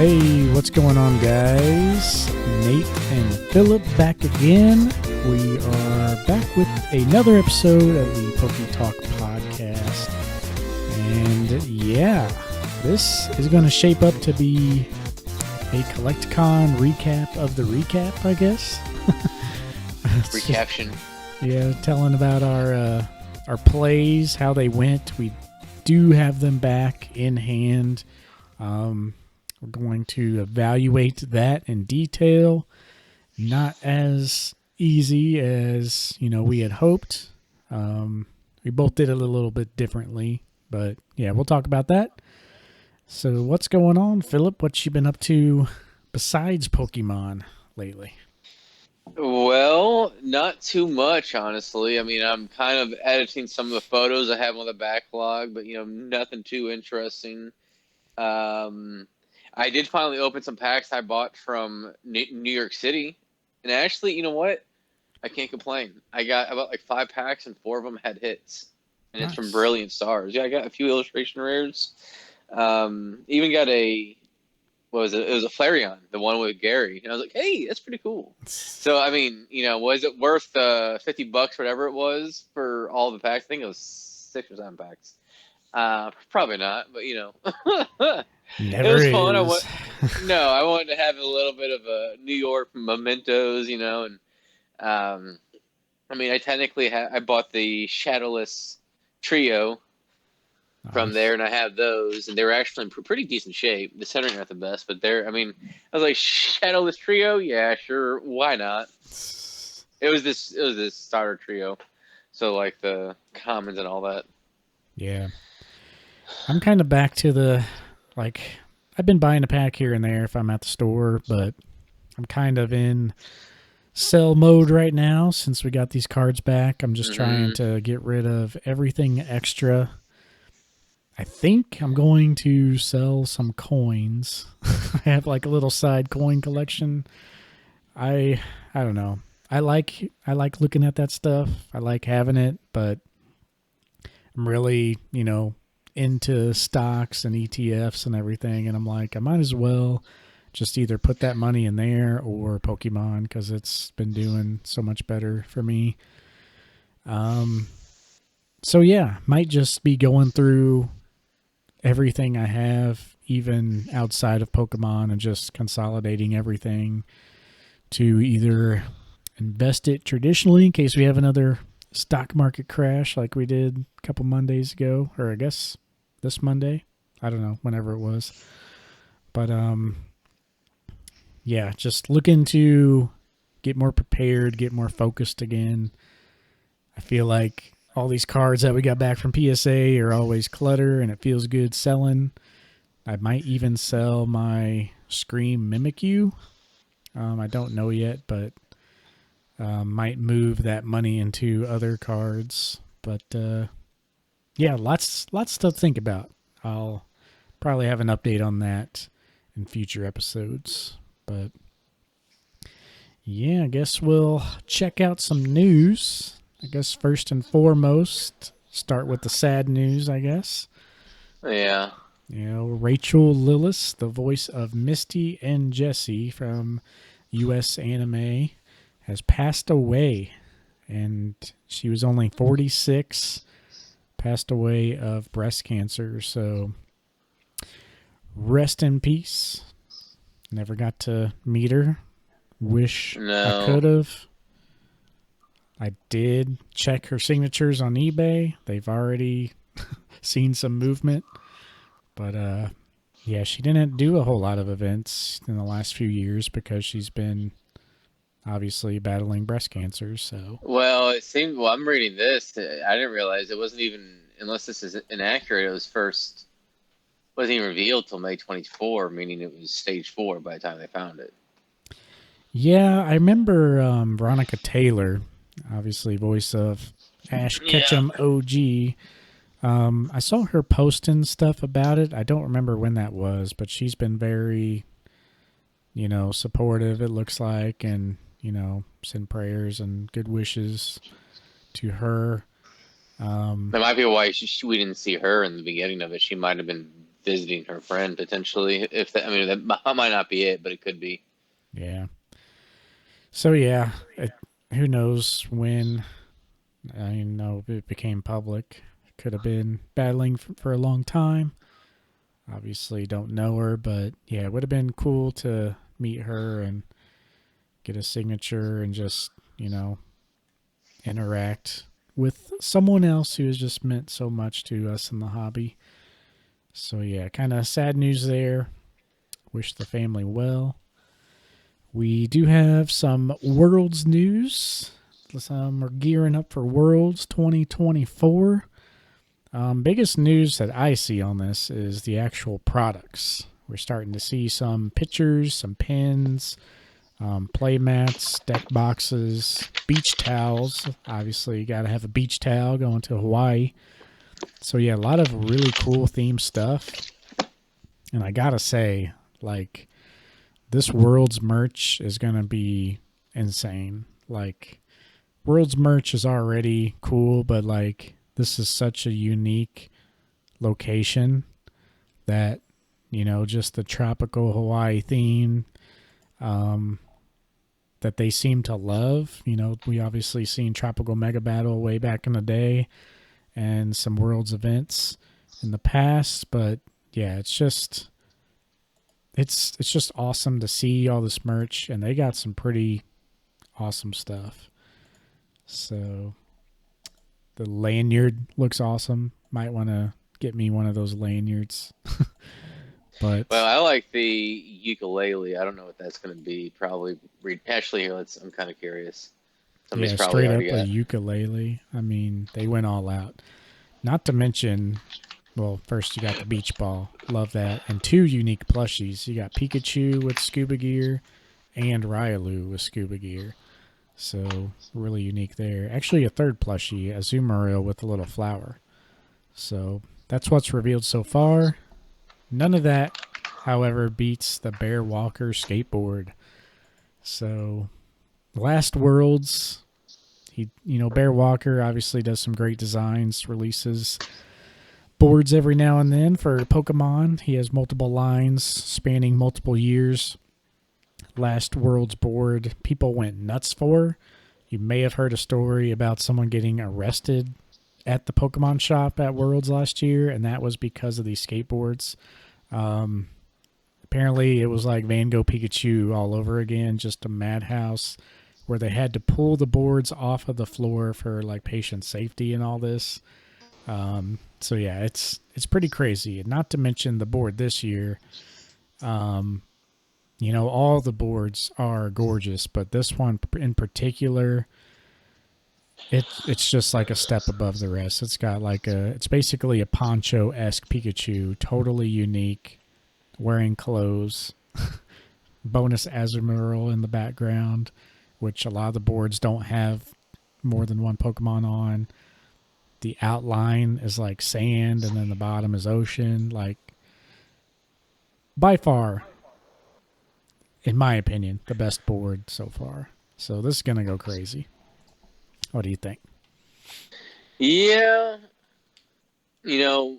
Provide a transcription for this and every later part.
Hey, what's going on, guys? Nate and Phillip back again. We are back with another episode of the PokeTalk podcast. And yeah, this is going to shape up to be a CollectCon recap of the recap, I guess. Recaption. Yeah, telling about our plays, how they went. We do have them back in hand. We're going to evaluate that in detail. Not as easy as, we had hoped. We both did it a little bit differently, but yeah, we'll talk about that. So what's going on, Phillip? What you been up to besides Pokemon lately? Well, not too much, honestly. I mean, I'm kind of editing some of the photos I have on the backlog, but, nothing too interesting. I did finally open some packs I bought from New York City. And actually, you know what? I can't complain. I bought like 5 packs and 4 of them had hits. And Nice. It's from Brilliant Stars. Yeah, I got a few illustration rares. Even got what was it? It was a Flareon, the one with Gary. And I was like, hey, that's pretty cool. So, I mean, was it worth $50, whatever it was, for all the packs? I think it was 6 or 7 packs. Probably not, but Never it was is. fun. I wanted to have a little bit of a New York mementos, and I mean, I technically I bought the Shadowless Trio from there, and I have those, and they were actually in pretty decent shape. The centering aren't the best, but I was like, Shadowless Trio, yeah, sure, why not? It was this starter trio, so like the commons and all that. Yeah. I'm kind of back to I've been buying a pack here and there if I'm at the store, but I'm kind of in sell mode right now since we got these cards back. I'm just trying to get rid of everything extra. I think I'm going to sell some coins. I have like a little side coin collection. I don't know. I like looking at that stuff. I like having it, but I'm really, into stocks and ETFs and everything, and I'm like, I might as well just either put that money in there or Pokemon because it's been doing so much better for me. So yeah, might just be going through everything I have, even outside of Pokemon, and just consolidating everything to either invest it traditionally in case we have another stock market crash like we did a couple Mondays ago, or I guess this Monday. I don't know, whenever it was. But yeah, just looking to get more prepared, get more focused again. I feel like all these cards that we got back from PSA are always clutter, and it feels good selling. I might even sell my Scream Mimikyu. I don't know yet, but might move that money into other cards. But yeah, lots to think about. I'll probably have an update on that in future episodes. But yeah, I guess we'll check out some news. I guess first and foremost, start with the sad news, I guess. Yeah. Rachel Lillis, the voice of Misty and Jessie from US Anime, has passed away. And she was only 46, passed away of breast cancer. So rest in peace. Never got to meet her. Wish I could have. I did check her signatures on eBay. They've already seen some movement. But yeah, she didn't do a whole lot of events in the last few years because she's been obviously battling breast cancer. So Well, I'm reading this. I didn't realize it wasn't even, unless this is inaccurate, wasn't even revealed till May 24, meaning it was stage 4 by the time they found it. yeah, I remember Veronica Taylor, obviously voice of Ash Ketchum OG. I saw her posting stuff about it. I don't remember when that was, but she's been very, supportive, it looks like, and, send prayers and good wishes to her. That might be why we didn't see her in the beginning of it. She might have been visiting her friend potentially. If that, I mean, that might not be it, but it could be. Yeah. So yeah, who knows when? I know it became public. Could have been battling for a long time. Obviously, don't know her, but yeah, it would have been cool to meet her and get a signature and just, interact with someone else who has just meant so much to us in the hobby. So yeah, kind of sad news there. Wish the family well. We do have some Worlds news. We're gearing up for Worlds 2024. Biggest news that I see on this is the actual products. We're starting to see some pictures, some pins, play mats, deck boxes, beach towels. Obviously, you got to have a beach towel going to Hawaii. So, yeah, a lot of really cool themed stuff. And I got to say, like, this World's merch is going to be insane. Like, World's merch is already cool, but, like, this is such a unique location that, just the tropical Hawaii theme that they seem to love. We obviously seen Tropical Mega Battle way back in the day and some Worlds events in the past, but yeah, it's just awesome to see all this merch, and they got some pretty awesome stuff. So the lanyard looks awesome. Might want to get me one of those lanyards. Well, But I like the ukulele. I don't know what that's going to be. Probably actually here. Let's. I'm kind of curious. Somebody's yeah, probably straight already up a got. ukulele. I mean, they went all out. Not to mention, well, first you got the beach ball. Love that. And two unique plushies. You got Pikachu with scuba gear and Railu with scuba gear. So really unique there. Actually, a third plushie, Azumarill with a little flower. So that's what's revealed so far. None of that, however, beats the Bear Walker skateboard. So last Worlds, Bear Walker obviously does some great designs, releases boards every now and then for Pokemon. He has multiple lines spanning multiple years. Last World's board, people went nuts for. You may have heard a story about someone getting arrested at the Pokemon shop at Worlds last year, and that was because of these skateboards. Um, Apparently, it was like Van Gogh Pikachu all over again, just a madhouse where they had to pull the boards off of the floor for like patient safety and all this. So yeah, it's pretty crazy. And not to mention the board this year. Um, all the boards are gorgeous, but this one in particular, it's just like a step above the rest. It's basically a poncho esque Pikachu, totally unique, wearing clothes, bonus Azumarill in the background, which a lot of the boards don't have more than one Pokemon on. The outline is like sand, and then the bottom is ocean. Like, by far, in my opinion, the best board so far. So this is gonna go crazy. What do you think? Yeah, you know,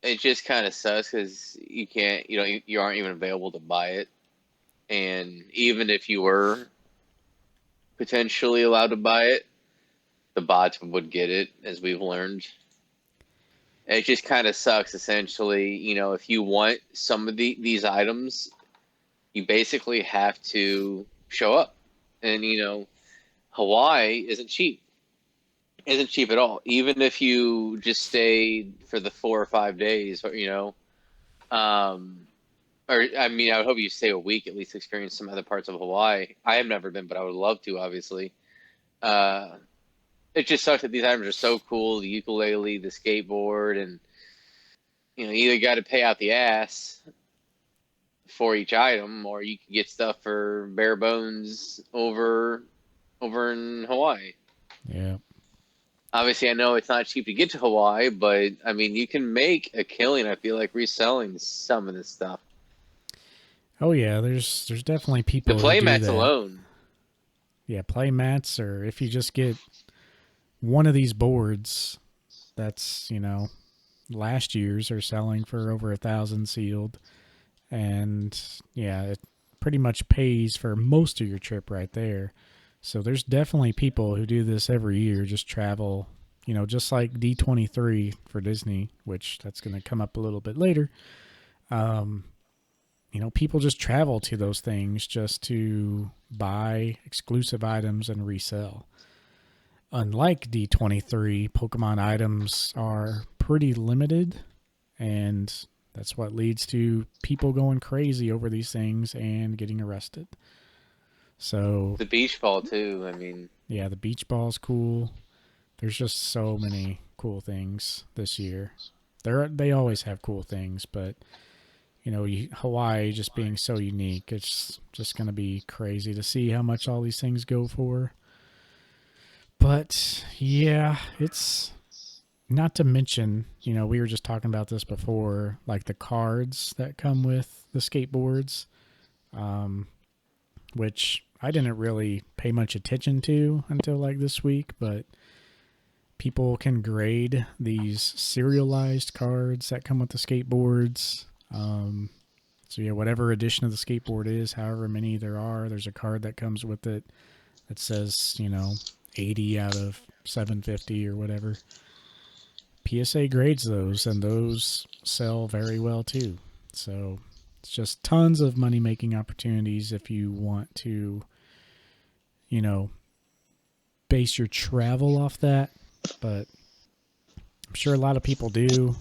it just kind of sucks because you can't. You aren't even available to buy it, and even if you were potentially allowed to buy it, the bots would get it, as we've learned. It just kind of sucks. Essentially, if you want some of these items, you basically have to show up, and Hawaii isn't cheap at all. Even if you just stayed for the 4 or 5 days, um, or I mean, I would hope you stay a week at least to experience some other parts of Hawaii. I have never been, but I would love to. Obviously, uh, it just sucks that these items are so cool. The ukulele, the skateboard, and you either got to pay out the ass for each item, or you can get stuff for bare bones over in Hawaii. Yeah. Obviously, I know it's not cheap to get to Hawaii, but I mean, you can make a killing. I feel like reselling some of this stuff. Oh yeah, there's definitely The people who do playmats that. alone, Yeah, play mats, or if you just get one of these boards, that's Last year's are selling for over 1,000 sealed, and yeah, it pretty much pays for most of your trip right there. So there's definitely people who do this every year, just travel, just like D23 for Disney, which that's going to come up a little bit later. Um, people just travel to those things just to buy exclusive items and resell. Unlike D23, Pokemon items are pretty limited, and that's what leads to people going crazy over these things and getting arrested. So, The beach ball too. I mean, yeah, the beach ball's cool. There's just so many cool things this year. They always have cool things, but Hawaii just being so unique, it's just going to be crazy to see how much all these things go for. But yeah, it's not to mention, we were just talking about this before, like the cards that come with the skateboards, um, which I didn't really pay much attention to until like this week, but people can grade these serialized cards that come with the skateboards. So yeah, whatever edition of the skateboard is, however many there are, there's a card that comes with it that says, 80 out of 750 or whatever. PSA grades those, and those sell very well too. So it's just tons of money making opportunities if you want to, you know, base your travel off that. But I'm sure a lot of people do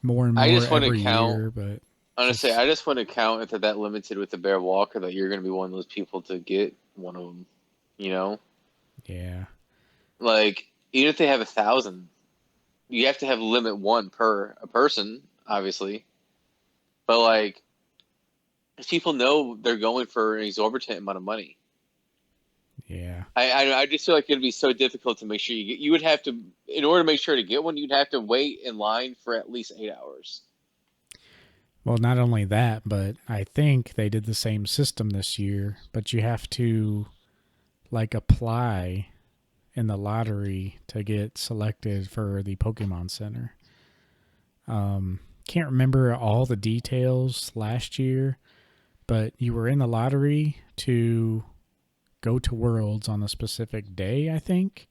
more and I more just want to every count. year. But Honestly, just I just want to count if they're that limited with the Bear Walker that you're going to be one of those people to get one of them. You know, yeah, like even if they have 1,000, you have to have limit one per a person, obviously. But like, people know they're going for an exorbitant amount of money. yeah. I just feel like it'd be so difficult to make sure you get. You would have to, in order to make sure to get one, you'd have to wait in line for at least 8 hours. Well, not only that, but I think they did the same system this year. But you have to like apply in the lottery to get selected for the Pokemon Center. Can't remember all the details last year, but you were in the lottery to go to Worlds on a specific day, I think.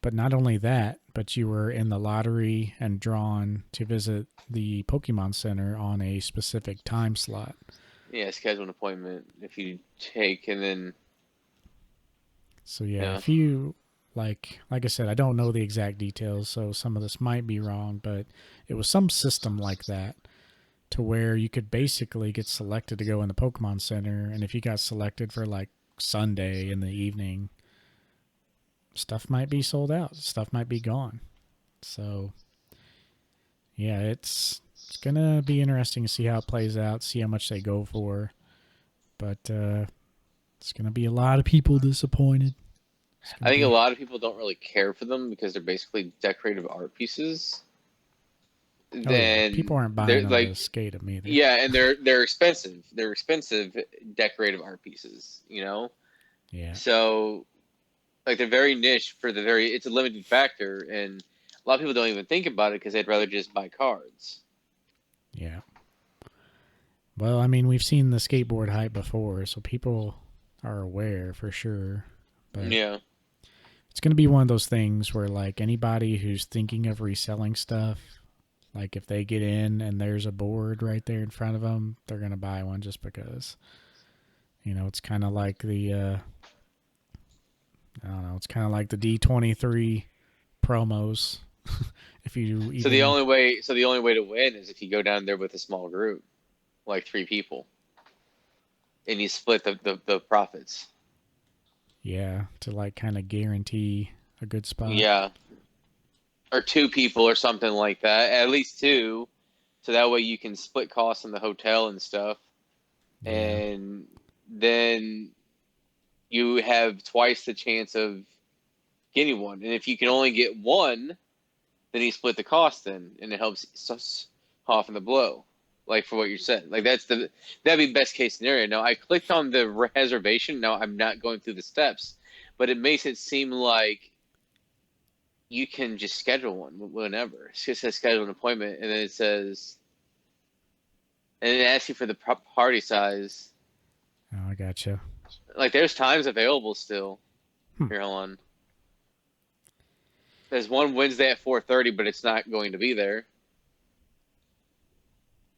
But not only that, but you were in the lottery and drawn to visit the Pokemon Center on a specific time slot. Yeah, schedule an appointment if you take, and then So yeah, yeah. if you like I said, I don't know the exact details, so some of this might be wrong, but it was some system like that to where you could basically get selected to go in the Pokemon Center, and if you got selected for like Sunday in the evening, stuff might be sold out. Stuff might be gone. So yeah, it's gonna be interesting to see how it plays out, see how much they go for. But it's gonna be a lot of people disappointed. It's I gonna think a be lot of people don't really care for them because they're basically decorative art pieces. oh yeah, people Then aren't buying they're them to like, skate them either. yeah, and they're expensive. They're expensive decorative art pieces, you know? Yeah, So like they're very niche for the very it's a limited factor, and a lot of people don't even think about it because they'd rather just buy cards. yeah. Well, I mean, we've seen the skateboard hype before, so people are aware for sure. But Yeah. it's going to be one of those things where, like, anybody who's thinking of reselling stuff, like, if they get in and there's a board right there in front of them, they're going to buy one just because. It's kind of like I don't know, it's kind of like the D23 promos. If you So the even, only way so the only way to win is if you go down there with a small group, like 3 people, and you split the profits. yeah, to like kind of guarantee a good spot. Yeah. Or 2 people or something like that. At least two. So that way you can split costs in the hotel and stuff. Yeah, And then you have twice the chance of getting one. And if you can only get one, then you split the cost then, and it helps soften the blow. Like for what you said, like that'd be best case scenario. Now I clicked on the reservation. Now I'm not going through the steps, but it makes it seem like you can just schedule one whenever. It just says schedule an appointment, and then it says, and it asks you for the party size. Oh, I gotcha. Like, there's times available still. Hmm. Here, hold on. There's one Wednesday at 4:30, but it's not going to be there.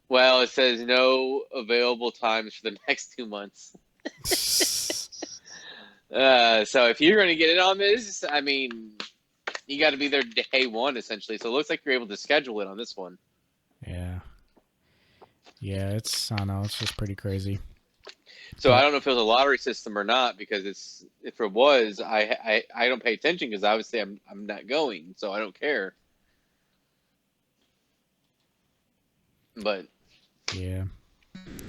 Well, it says no available times for the next 2 months. So if you're going to get in on this, I mean, you got to be there day one, essentially. So it looks like you're able to schedule it on this one. Yeah. Yeah, I don't know, it's just pretty crazy. So I don't know if it was a lottery system or not, because if it was, I don't pay attention because obviously I'm not going, so I don't care. But Yeah.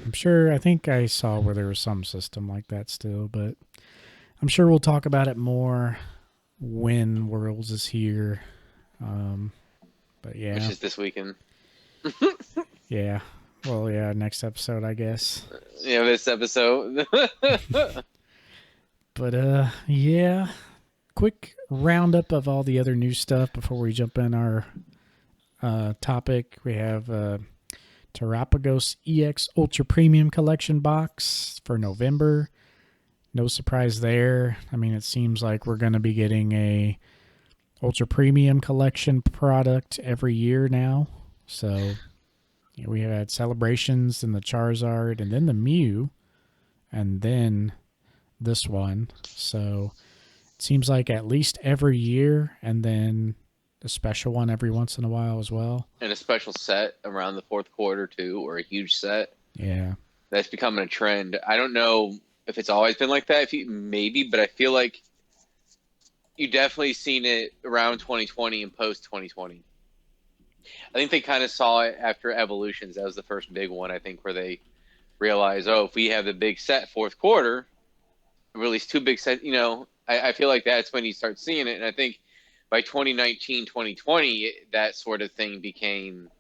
I'm sure, I think I saw where there was some system like that still, but I'm sure we'll talk about it more when Worlds is here. But which yeah. is this weekend. Yeah. Well, yeah, next episode, I guess. Yeah, this episode. But yeah, quick roundup of all the other new stuff before we jump in our topic. We have Terrapagos EX Ultra Premium Collection box for November. No surprise there. I mean, it seems like we're going to be getting a Ultra Premium Collection product every year now. So we have had Celebrations and the Charizard and then the Mew and then this one. So it seems like at least every year and then a special one every once in a while as well. And a special set around the fourth quarter too, or a huge set. Yeah. That's becoming a trend. I don't know if it's always been like that. Maybe, but I feel like you definitely seen it around 2020 and post 2020. I think they kind of saw it after Evolutions. That was the first big one, I think, where they realized, oh, if we have the big set fourth quarter, release two big sets, I feel like that's when you start seeing it. And I think by 2019, 2020, that sort of thing became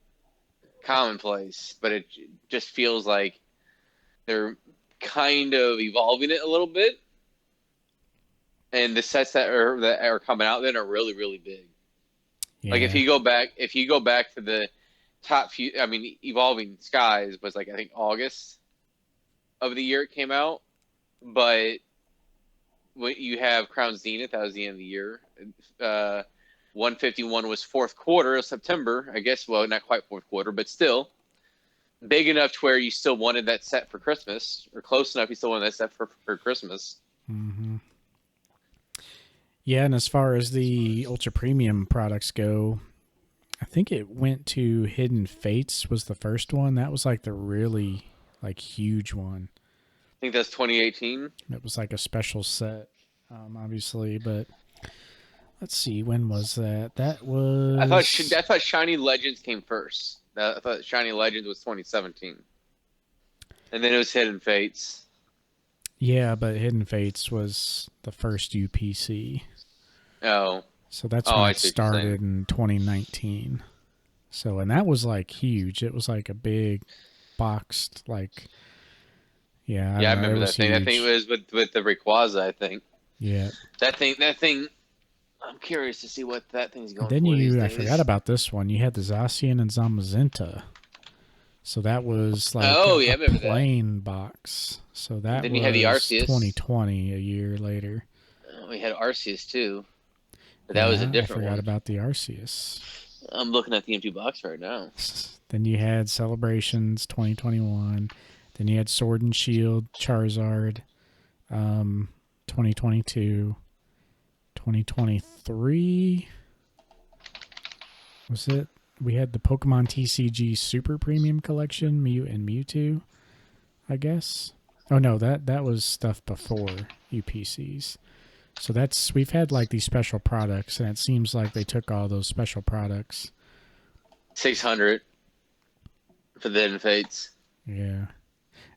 commonplace. But it just feels like they're kind of evolving it a little bit. And the sets that are coming out then are really, really big. Yeah. Like if you go back to the top few, I mean, Evolving Skies was like I think August of the year it came out, but when you have Crown Zenith, that was the end of the year. 151 was fourth quarter of September, I guess. Well, not quite fourth quarter, but still big enough to where you still wanted that set for Christmas, or close enough you still wanted that set for Christmas. Mm-hmm. Yeah, and as far as the ultra premium products go, I think it went to Hidden Fates was the first one. That was like the really like huge one. I think that's 2018. It was like a special set, obviously. But let's see, when was that? That was. I thought Shiny Legends came first. I thought Shiny Legends was 2017, and then it was Hidden Fates. Yeah, but Hidden Fates was the first UPC. Oh. So that's when it started in 2019. So, and that was like huge. It was like a big boxed, like, yeah. I remember that thing. Huge. That thing was with the Rayquaza, I think. Yeah. That thing. I'm curious to see what that thing's going then for. I forgot about this one. You had the Zacian and Zamazenta. So that was like a plain box. So that then was you had the Arceus. 2020, a year later. We had Arceus too. But that was a different one. I forgot about the Arceus. I'm looking at the empty box right now. Then you had Celebrations 2021. Then you had Sword and Shield, Charizard, 2022. 2023. Was it? We had the Pokemon TCG Super Premium Collection, Mew and Mewtwo, I guess. Oh no, that was stuff before UPCs. So we've had like these special products, and it seems like they took all those special products. 600 for the Hidden Fates. Yeah.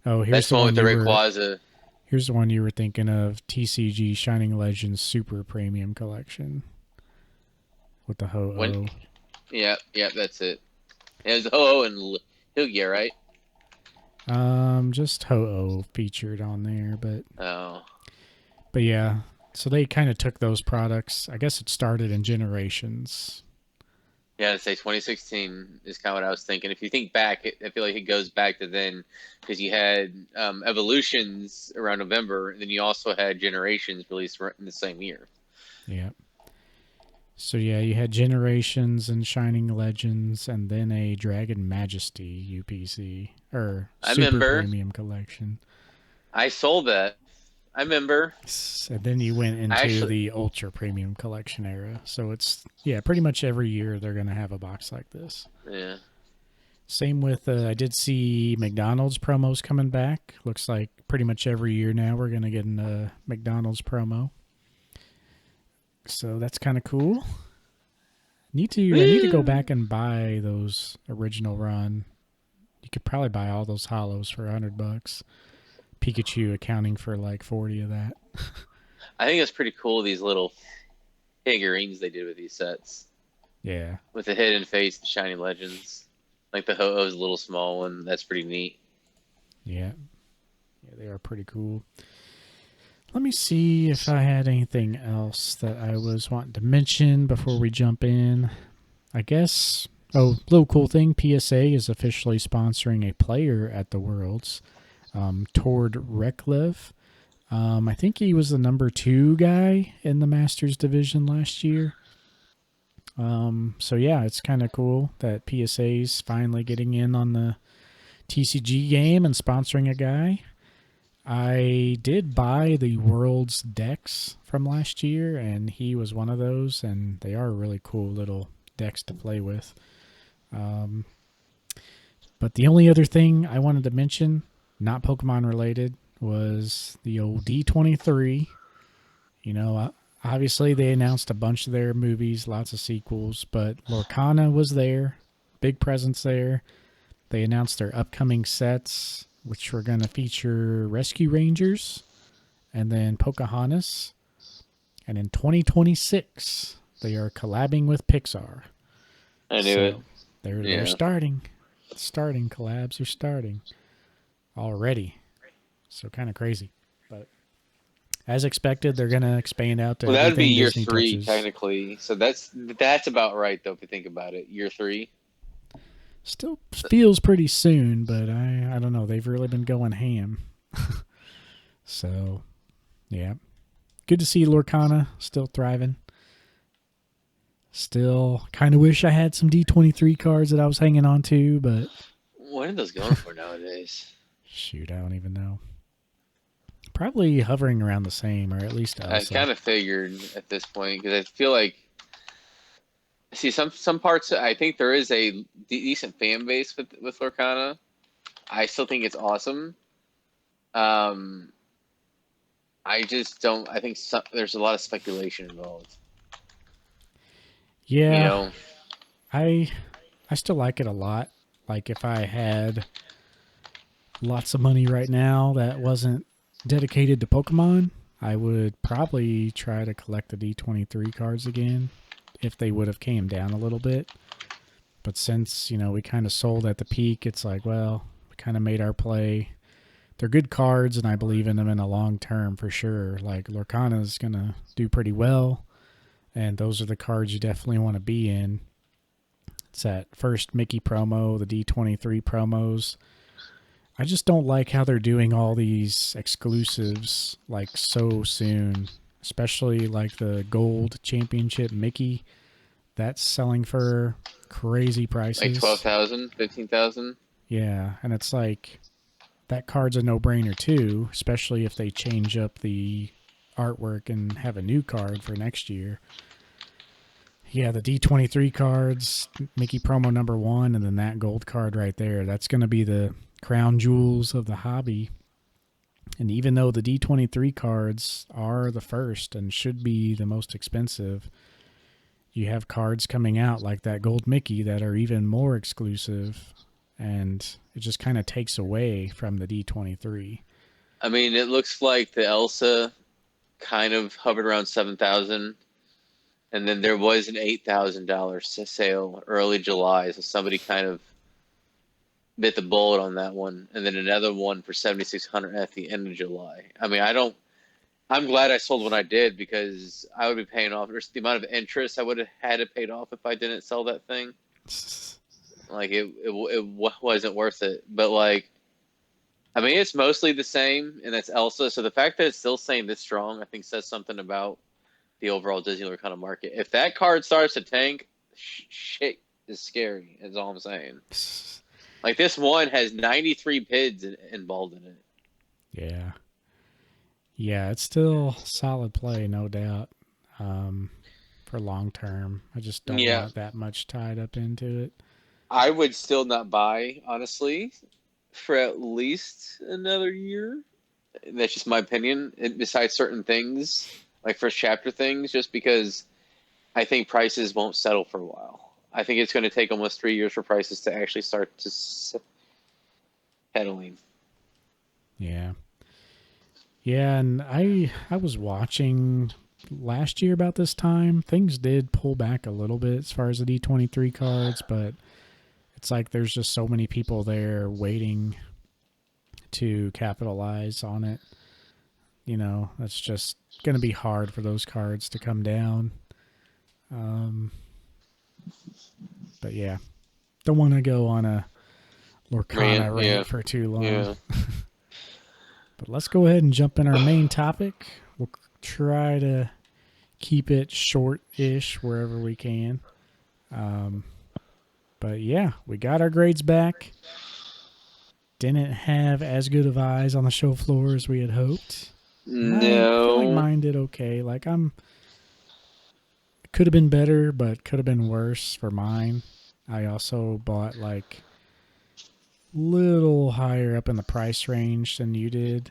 Oh, here's that's the one with the Rayquaza. Here's the one you were thinking of: TCG Shining Legends Super Premium Collection with the Ho-Oh. Yeah, that's it. It was Ho-Oh and Hilgia, right? Just Ho-Oh featured on there, but oh, but yeah. So they kind of took those products. I guess it started in generations. Yeah, I'd say 2016 is kind of what I was thinking. If you think back, I feel like it goes back to then because you had Evolutions around November, and then you also had Generations released in the same year. Yeah. So yeah, you had Generations and Shining Legends, and then a Dragon Majesty UPC or I Super remember. Premium Collection, I sold that. I remember. and then you went I into actually, the Ultra Premium Collection era. So it's yeah, pretty much every year they're gonna have a box like this. yeah. Same with I did see McDonald's promos coming back. Looks like pretty much every year now we're gonna get a McDonald's promo. So that's kind of cool. I need to go Woo! back and buy those original run. You could probably buy all those hollows for $100. Pikachu accounting for like 40 of that. I think it's pretty cool these little figurines they did with these sets Yeah, with the hidden face, the shiny legends, like the Ho-Oh's little small one. That's pretty neat. yeah, yeah. They are pretty cool. Let me see if I had anything else that I was wanting to mention before we jump in. I guess. Oh, little cool thing. PSA is officially sponsoring a player at the Worlds, Tord Reklev. I think he was the number 2 guy in the Masters division last year. So yeah, it's kind of cool that PSA's finally getting in on the TCG game and sponsoring a guy. I did buy the World's decks from last year, and he was one of those, and they are really cool little decks to play with. Um, but the only other thing I wanted to mention, not Pokemon related, was the old D23. You know, obviously they announced a bunch of their movies, lots of sequels, but Lorcana was there, big presence there. They announced their upcoming sets, which were going to feature Rescue Rangers and then Pocahontas. And in 2026, they are collabing with Pixar. I knew it. So they're Yeah. starting. Starting collabs are starting already. So kind of crazy. But as expected, they're going to expand out to Well, that would be everything year Disney three touches. technically. So that's about right though if you think about it. Year three. Still feels pretty soon, but I don't know. They've really been going ham. So, yeah. Good to see Lorcana still thriving. Still kind of wish I had some D23 cards that I was hanging on to, but What are those going for nowadays? shoot, I don't even know. Probably hovering around the same, or at least I Elsa. kind of figured at this point because I feel like see some parts. I think there is a decent fan base with Lorcana. I still think it's awesome. Um, I just don't. I think there's a lot of speculation involved. You Yeah, know, I I still like it a lot. Like if I had lots of money right now that wasn't dedicated to Pokemon, I would probably try to collect the D23 cards again if they would have came down a little bit. But since, we kind of sold at the peak, it's like, well, we kind of made our play. They're good cards, and I believe in them in a long term for sure. Like Lorcana's going to do pretty well, and those are the cards you definitely want to be in. It's that first Mickey promo, the D23 promos. I just don't like how they're doing all these exclusives like so soon, especially like the Gold Championship Mickey. That's selling for crazy like prices. 12,000, 15,000. Yeah, and it's like that card's a no-brainer too, especially if they change up the artwork and have a new card for next year. Yeah, the D23 cards, Mickey promo number 1 and then that gold card right there. That's going to be the crown jewels of the hobby. And even though the D23 cards are the first and should be the most expensive, you have cards coming out like that gold Mickey that are even more exclusive, and it just kind of takes away from the D23. I mean, it looks like the Elsa kind of hovered around 7,000, and then there was an $8,000 sale early July. So somebody kind of bit the bullet on that one, and then another one for 7,600 at the end of July. I mean, I don't. I'm glad I sold when I did because I would be paying off. There's the amount of interest I would have had it paid off if I didn't sell that thing. Like it wasn't worth it. But like, I mean, it's mostly the same, and that's Elsa. So the fact that it's still staying this strong, I think, says something about the overall Disney kind of market. If that card starts to tank, shit is scary. Is all I'm saying. Like this one has 93 PIDs involved in it. Yeah. Yeah, it's still solid play, no doubt. Um, for long term, I just don't Yeah, want that much tied up into it. I would still not buy, honestly, for at least another year. That's just my opinion. Besides certain things, like first chapter things, just because I think prices won't settle for a while. I think it's going to take almost 3 years for prices to actually start to settling. Yeah. Yeah, and I was watching last year about this time. Things did pull back a little bit as far as the D23 cards, but it's like there's just so many people there waiting to capitalize on it. That's just going to be hard for those cards to come down. Um, but yeah, don't want to go on a Rant, Lorcana yeah, rant for too long. yeah. But let's go ahead and jump in our main topic. We'll try to keep it short-ish wherever we can. Um, but yeah, we got our grades back. Didn't have as good of eyes on the show floor as we had hoped. I feel like No. mine did okay. Like I'm could have been better, but could have been worse for mine. I also bought like little higher up in the price range than you did.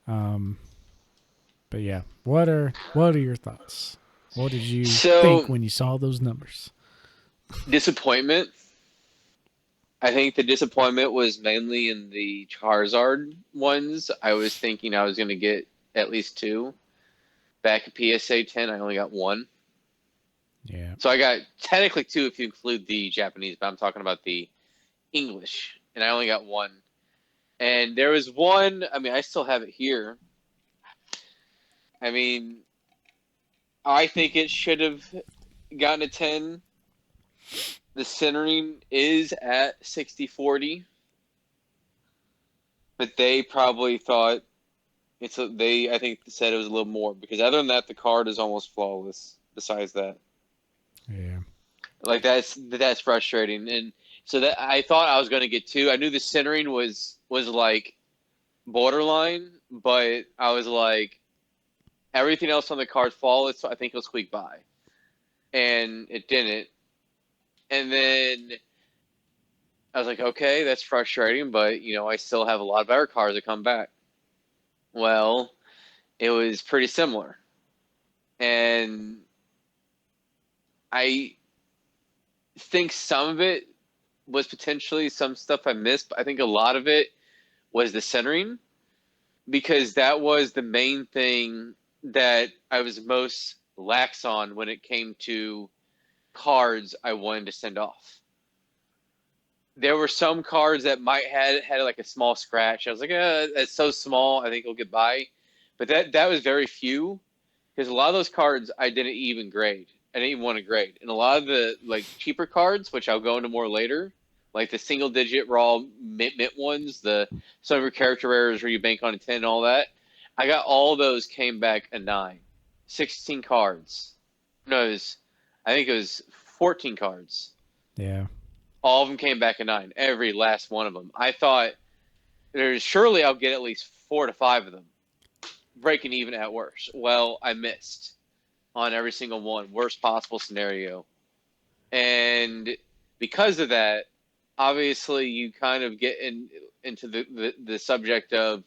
Um, but yeah, what are your thoughts? What did you think So when you saw those numbers? disappointment. I think the disappointment was mainly in the Charizard ones. I was thinking I was going to get at least two. Back at PSA 10, I only got one. Yeah, So I got technically two if you include the Japanese, but I'm talking about the English, and I only got one. And there was one. I mean, I still have it here. I mean, I think it should have gotten a 10. The centering is at 60-40, but they probably thought they I think said it was a little more because other than that, the card is almost flawless. Besides that, yeah, like that's frustrating. And so that I thought I was going to get two. I knew the centering was like borderline, but I was like everything else on the card flawless. So I think it'll squeak by, and it didn't. And then I was like, okay, that's frustrating, but I still have a lot of better cards that come back. Well, it was pretty similar, and I think some of it was potentially some stuff I missed, but I think a lot of it was the centering because that was the main thing that I was most lax on when it came to cards I wanted to send off. There were some cards that might had like a small scratch. I was like, that's so small. I think it'll get by, but that was very few because a lot of those cards I didn't even grade. I didn't even want to grade, and a lot of the like cheaper cards, which I'll go into more later, like the single digit raw mint ones, the some of your character rares where you bank on a 10 and all that. I got all those came back a 9, 16 cards. No, I think it was 14 cards. yeah, All of them came back a 9. Every last one of them. I thought there's surely I'll get at least 4 to 5 of them, breaking even at worst. Well, I missed on every single one, worst possible scenario. And because of that, obviously you kind of get into the subject of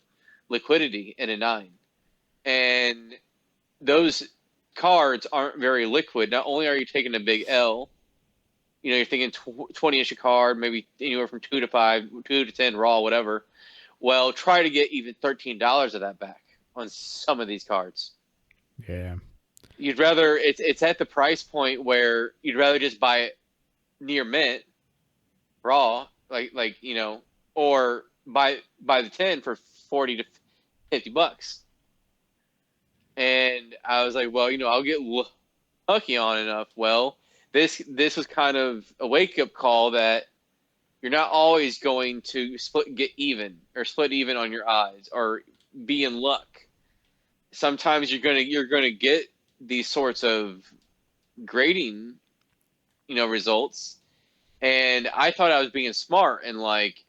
liquidity in a 9. And those cards aren't very liquid. Not only are you taking a big L, you're thinking 20-inch a card, maybe anywhere from 2 to 5, 2 to 10 raw, whatever. Well, try to get even $13 of that back on some of these cards. yeah, You'd rather it's at the price point where you'd rather just buy it near mint raw, or buy the 10 for 40 to $50. And I was like, well, I'll get lucky on enough. Well, this was kind of a wake up call that you're not always going to get even or split even on your eyes or be in luck. Sometimes you're gonna get these sorts of grading, results. And I thought I was being smart and like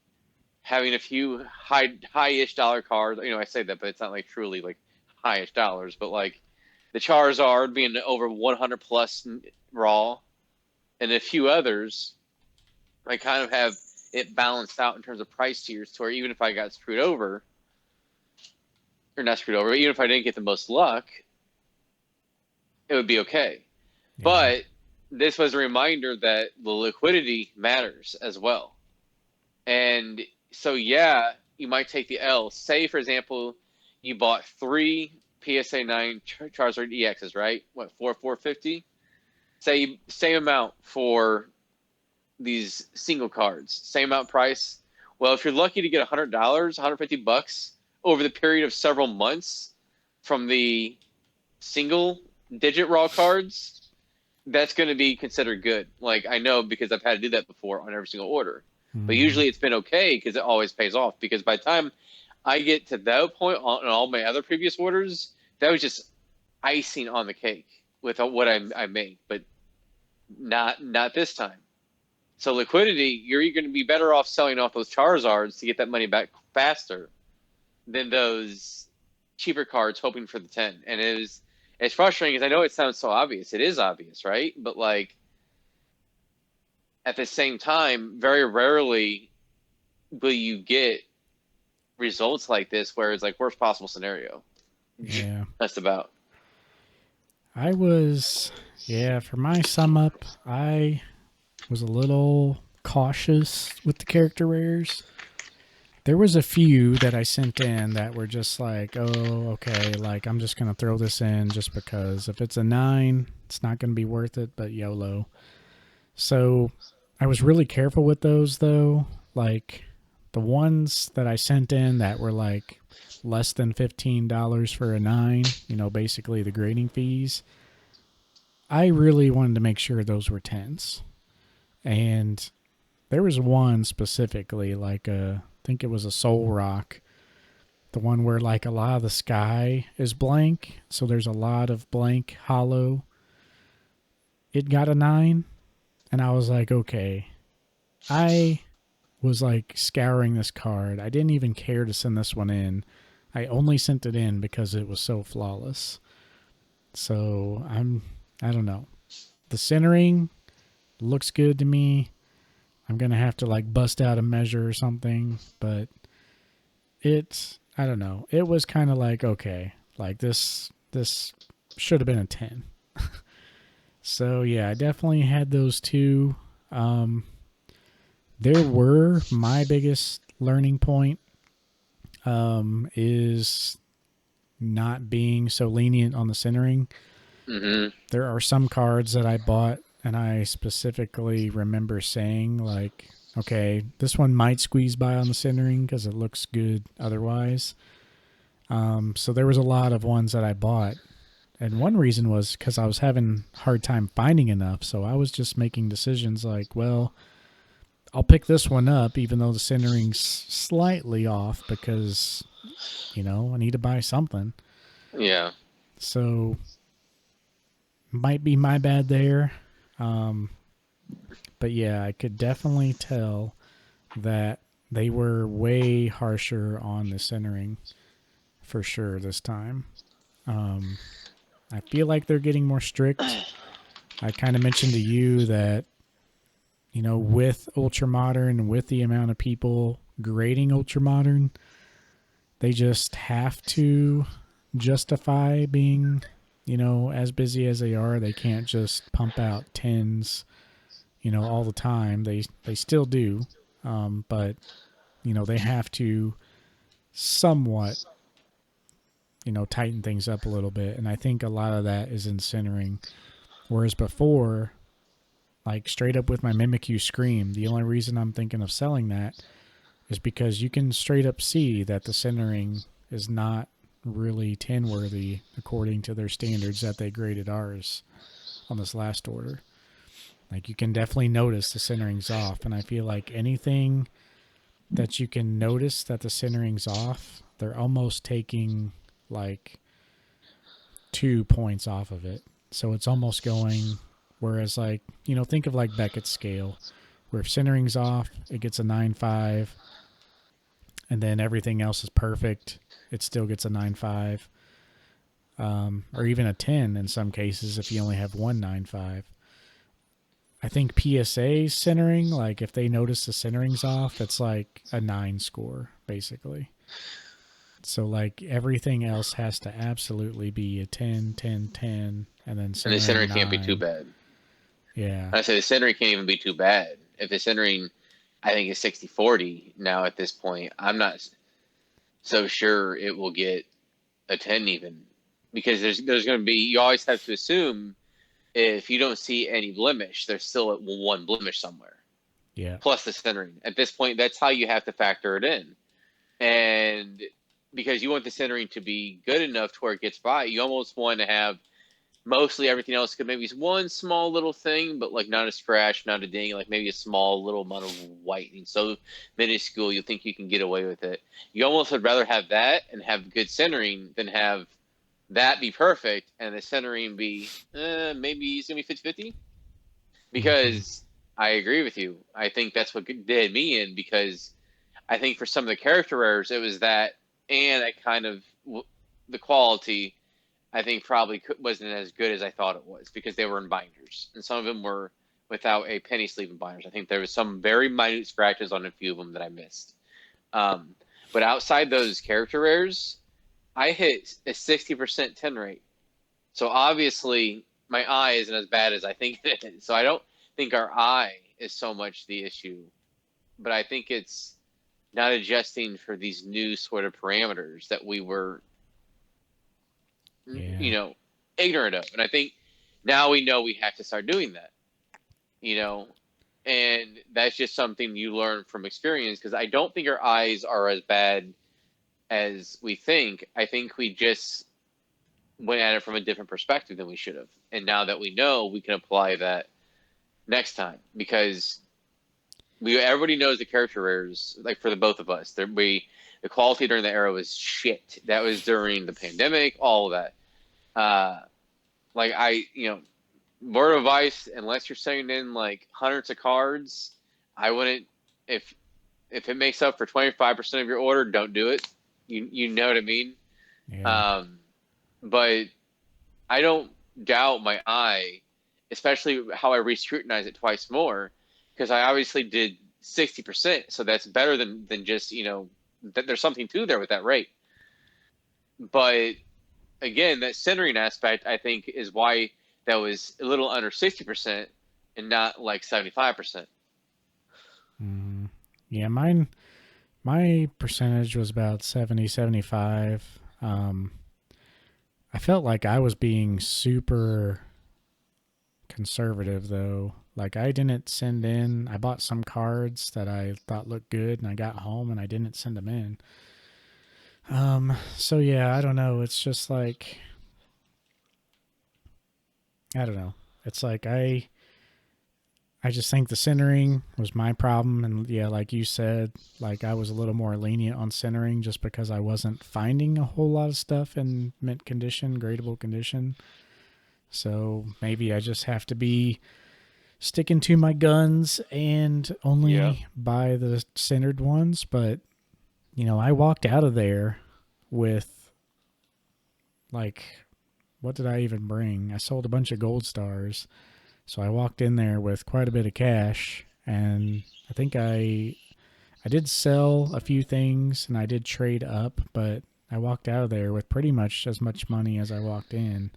having a few high-ish dollar cards. I say that, but it's not like truly like high-ish dollars. But like the Charizard being over 100 plus raw, and a few others, I kind of have it balanced out in terms of price tiers to where even if I got screwed over, or not screwed over, but even if I didn't get the most luck, it would be okay. Yeah. But this was a reminder that the liquidity matters as well. And so, yeah, you might take the L. Say, for example, you bought three PSA 9 Charizard EXs, right? What, 450? Say, same amount for these single cards, same amount price. Well, if you're lucky to get $100, $150 over the period of several months from the single digit raw cards, that's going to be considered good. Like I know because I've had to do that before on every single order. But Mm-hmm. usually it's been okay because it always pays off. Because by the time I get to that point on all my other previous orders, that was just icing on the cake with what I made. But not this time. So liquidity, you're going to be better off selling off those Charizards to get that money back faster than those cheaper cards hoping for the 10. And it's frustrating because I know it sounds so obvious. It is obvious, right? But like at the same time, very rarely will you get results like this where it's like worst possible scenario. Yeah. That's about. I was, yeah, for my sum up, I was a little cautious with the character rares. There was a few that I sent in that were just like, oh, okay, like I'm just gonna throw this in just because if it's a 9, it's not gonna be worth it, but YOLO. So I was really careful with those though. Like the ones that I sent in that were like less than $15 for a 9, basically the grading fees. I really wanted to make sure those were tens. And there was one specifically, like I think it was a Soul Rock, the one where like a lot of the sky is blank, so there's a lot of blank hollow. It got a 9, and I was like, okay. I was like scouring this card. I didn't even care to send this one in. I only sent it in because it was so flawless. So I don't know. The centering looks good to me. I'm gonna have to like bust out a measure or something, but I don't know. It was kind of like okay, like this should have been a 10. So yeah, I definitely had those two. Um, there were my biggest learning point is not being so lenient on the centering. Mm-hmm. There are some cards that I bought and I specifically remember saying like, okay, this one might squeeze by on the centering because it looks good otherwise. So there was a lot of ones that I bought, and one reason was because I was having a hard time finding enough. So I was just making decisions like, well, I'll pick this one up even though the centering's slightly off because I need to buy something. Yeah. So might be my bad there. Um, but yeah, I could definitely tell that they were way harsher on the centering for sure this time. Um, I feel like they're getting more strict. I kind of mentioned to you that, with Ultramodern, with the amount of people grading Ultramodern, they just have to justify being, as busy as they are. They can't just pump out tens, all the time. They still do, but they have to somewhat, tighten things up a little bit. And I think a lot of that is in centering. Whereas before, like straight up with my Mimikyu Scream, the only reason I'm thinking of selling that is because you can straight up see that the centering is not really 10 worthy according to their standards that they graded ours on this last order. Like you can definitely notice the centering's off, and I feel like anything that you can notice that the centering's off, they're almost taking like 2 points off of it. So it's almost going, whereas like, think of like Beckett's scale, where if centering's off, it gets a 9.5, and then everything else is perfect, it still gets a 9.5, or even a 10 in some cases if you only have one 9.5. I think PSA centering, like if they notice the centering's off, it's like a 9 score, basically. So like everything else has to absolutely be a 10, 10, 10, and then And the centering centering can't be too 9. bad. Yeah. I say the centering can't even be too bad. If the centering, I think, is 60-40 now at this point, I'm not so sure it will get a 10 even. Because there's going to be, you always have to assume if you don't see any blemish, there's still one blemish somewhere. Yeah. Plus the centering. At this point, that's how you have to factor it in. And because you want the centering to be good enough to where it gets by, you almost want to have mostly everything else could maybe one small little thing, but like not a scratch, not a ding, like maybe a small little amount of whitening. So minuscule, you think you can get away with it. You almost would rather have that and have good centering than have that be perfect and the centering be maybe it's gonna be 50-50. Mm-hmm. Because I agree with you. I think that's what did me in because I think for some of the character errors, it was that, and I kind of the quality. I think probably wasn't as good as I thought it was because they were in binders, and some of them were without a penny sleeve in binders. I think there was some very minute scratches on a few of them that I missed. Um, but outside those character errors, I hit a 60% 10 rate. So obviously, my eye isn't as bad as I think it is. So I don't think our eye is so much the issue, but I think it's not adjusting for these new sort of parameters that we were, Yeah. ignorant of. And I think now we know we have to start doing that, you know, and that's just something you learn from experience because I don't think our eyes are as bad as we think. I think we just went at it from a different perspective than we should have. And now that we know, we can apply that next time because everybody knows the character errors, like for the both of us. The quality during the era was shit. That was during the pandemic, all of that. Like word of advice, unless you're sending in like hundreds of cards, I wouldn't. If it makes up for 25% of your order, don't do it. You know what I mean. Yeah. Um, but I don't doubt my eye, especially how I re-scrutinize it twice more, because I obviously did 60%, so that's better than just there's something to there with that rate. But again, that centering aspect I think is why that was a little under 60% and not like 75%. Mm. Yeah. My percentage was about 70, 75. I felt like I was being super conservative though. Like I didn't send in. I bought some cards that I thought looked good, and I got home and I didn't send them in. So yeah, I don't know. It's just like I don't know. It's like I just think the centering was my problem, and yeah, like you said, like I was a little more lenient on centering just because I wasn't finding a whole lot of stuff in mint condition, gradable condition. So maybe I just have to be sticking to my guns and Yeah. only buy the centered ones. But I walked out of there with like, what did I even bring? I sold a bunch of gold stars. So I walked in there with quite a bit of cash, and I think I did sell a few things and I did trade up, but I walked out of there with pretty much as much money as I walked in.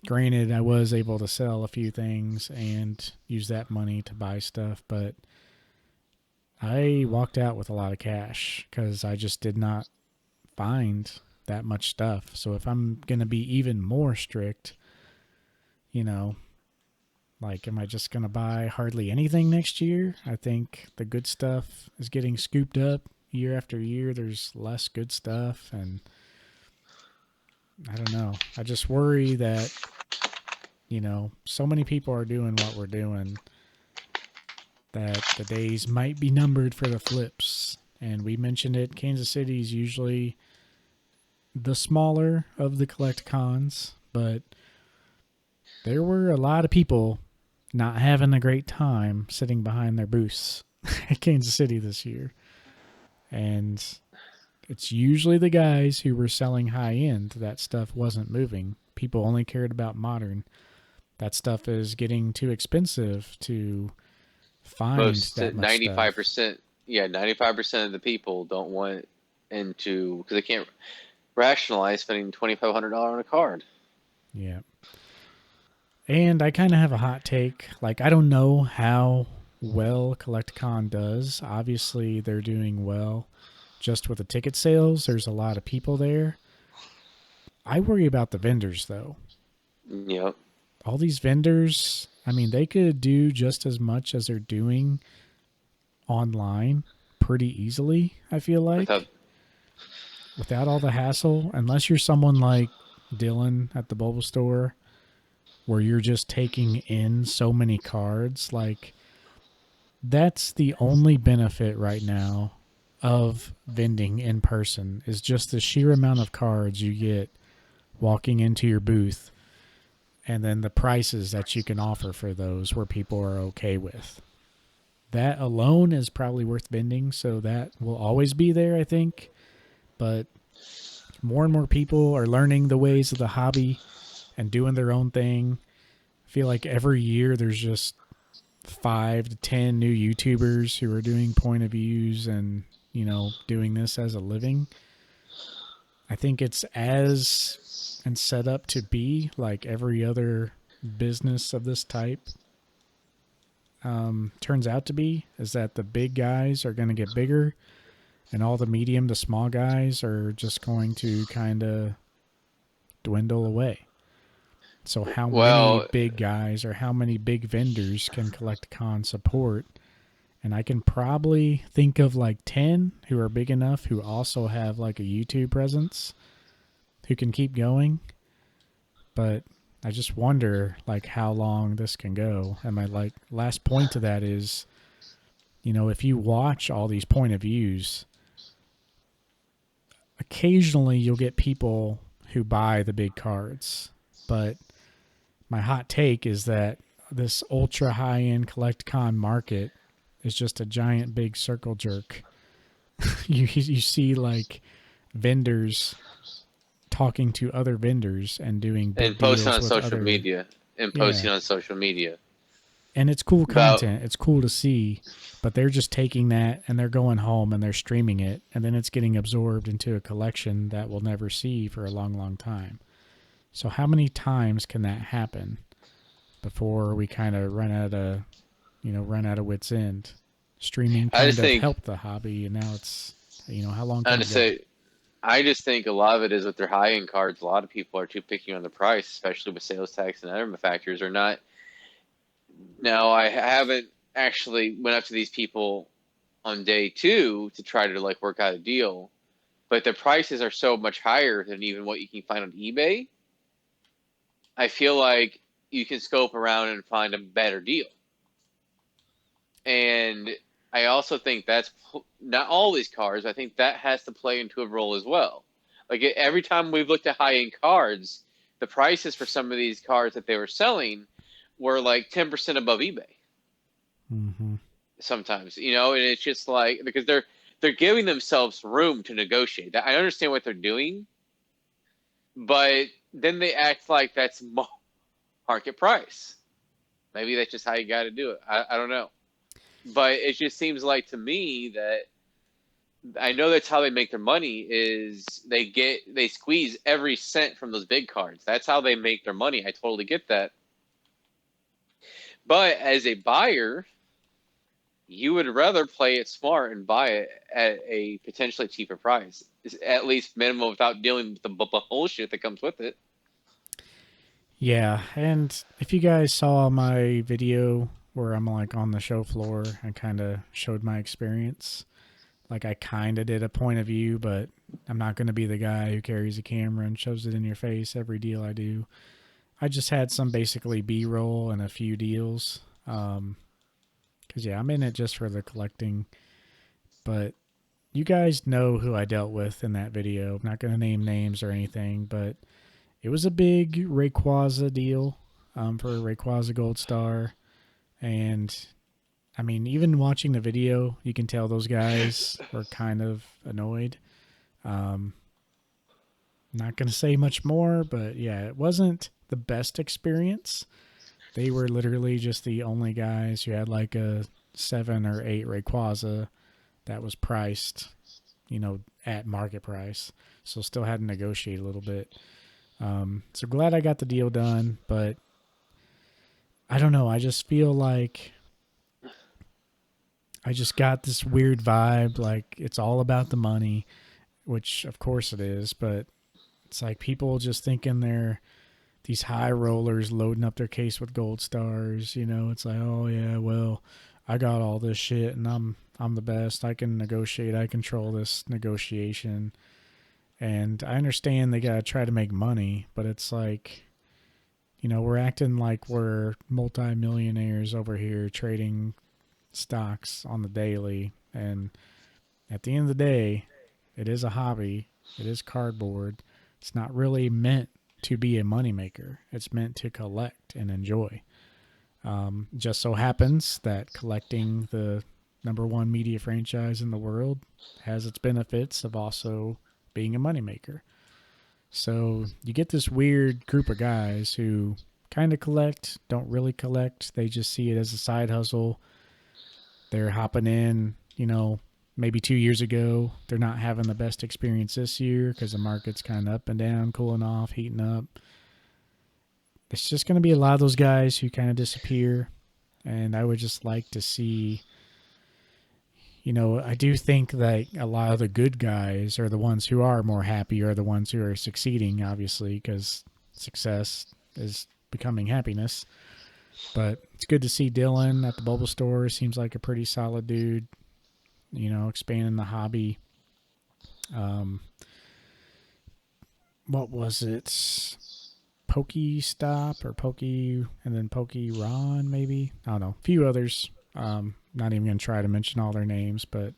Granted, I was able to sell a few things and use that money to buy stuff, but I walked out with a lot of cash because I just did not find that much stuff. So if I'm going to be even more strict, you know, like, am I just going to buy hardly anything next year? I think the good stuff is getting scooped up year after year. There's less good stuff. And I don't know. I just worry that, so many people are doing what we're doing that the days might be numbered for the flips. And we mentioned it, Kansas City is usually the smaller of the collect cons, but there were a lot of people not having a great time sitting behind their booths at Kansas City this year. And it's usually the guys who were selling high end that stuff wasn't moving. People only cared about modern. That stuff is getting too expensive to find Most that much stuff. 95%, yeah, 95% of the people don't want into because they can't rationalize spending $2,500 on a card. Yeah. And I kind of have a hot take. Like, I don't know how well CollectCon does. Obviously, they're doing well just with the ticket sales. There's a lot of people there. I worry about the vendors, though. Yep. All these vendors, I mean, they could do just as much as they're doing online pretty easily, I feel Without, like, without all the hassle. Unless you're someone like Dylan at the Bulba store, where you're just taking in so many cards. Like, that's the only benefit right now of vending in person is just the sheer amount of cards you get walking into your booth and then the prices that you can offer for those where people are okay with. That alone is probably worth vending, so that will always be there, I think. But more and more people are learning the ways of the hobby and doing their own thing. I feel like every year there's just 5 to 10 new YouTubers who are doing point of views and, doing this as a living. I think it's as and set up to be like every other business of this type turns out to be, is that the big guys are going to get bigger and all the medium to small guys are just going to kind of dwindle away. So, how many well, big guys or how many big vendors can CollectCon support? And I can probably think of like 10 who are big enough who also have like a YouTube presence who can keep going. But I just wonder like how long this can go. And my like last point to that is, if you watch all these point of views, occasionally you'll get people who buy the big cards. But my hot take is that this ultra high end CollectCon market is just a giant big circle jerk. You see like vendors talking to other vendors and doing and big posting deals on with social other. media and posting Yeah. on social media And it's cool about content. It's cool to see, but they're just taking that and they're going home and they're streaming it and then it's getting absorbed into a collection that we'll never see for a long, long time. So how many times can that happen before we kind of run out of wits end? Streaming I kind just of think helped the hobby and now it's, how long I can it just go? say I just think a lot of it is with their high end cards. A lot of people are too picky on the price, especially with sales tax and other factors. Or not. Now I haven't actually went up to these people on day two to try to like work out a deal, but the prices are so much higher than even what you can find on eBay. I feel like you can scope around and find a better deal. And I also think that's not all these cards. I think that has to play into a role as well. Like every time we've looked at high end cards, the prices for some of these cards that they were selling were like 10% above eBay Mm-hmm. sometimes, and it's just like because they're giving themselves room to negotiate. I understand what they're doing, but then they act like that's market price. Maybe that's just how you got to do it. I don't know. But it just seems like to me that I know that's how they make their money is they squeeze every cent from those big cards. That's how they make their money. I totally get that. But as a buyer, you would rather play it smart and buy it at a potentially cheaper price, at least minimum without dealing with the bullshit that comes with it. Yeah, and if you guys saw my video where I'm like on the show floor and kind of showed my experience, like I kind of did a point of view, but I'm not going to be the guy who carries a camera and shoves it in your face every deal I do. I just had some basically B-roll and a few deals. Cause yeah, I'm in it just for the collecting. But you guys know who I dealt with in that video. I'm not going to name names or anything, but it was a big Rayquaza deal for a Rayquaza Gold Star. And I mean, even watching the video, you can tell those guys were kind of annoyed. Um, Not going to say much more, but yeah, it wasn't the best experience. They were literally just the only guys who had like a 7 or 8 Rayquaza that was priced, at market price. So still had to negotiate a little bit. So glad I got the deal done, but I don't know. I just feel like I just got this weird vibe, like it's all about the money, which of course it is, but it's like people just thinking they're these high rollers loading up their case with gold stars. It's like, oh yeah, well, I got all this shit and I'm the best. I can negotiate. I control this negotiation. And I understand they gotta try to make money, but it's like, we're acting like we're multimillionaires over here trading stocks on the daily. And at the end of the day, it is a hobby. It is cardboard. It's not really meant to be a moneymaker. It's meant to collect and enjoy. Just so happens that collecting the number one media franchise in the world has its benefits of also being a moneymaker. So you get this weird group of guys who kind of collect, don't really collect. They just see it as a side hustle. They're hopping in, maybe 2 years ago. They're not having the best experience this year because the market's kind of up and down, cooling off, heating up. It's just going to be a lot of those guys who kind of disappear. And I would just like to see, I do think that a lot of the good guys are the ones who are more happy, are the ones who are succeeding, obviously, because success is becoming happiness. But it's good to see Dylan at the Bubble Store. Seems like a pretty solid dude, expanding the hobby. Um, what was it? Pokestop or Poke and then Pokeron, maybe? I don't know. A few others. Not even going to try to mention all their names, but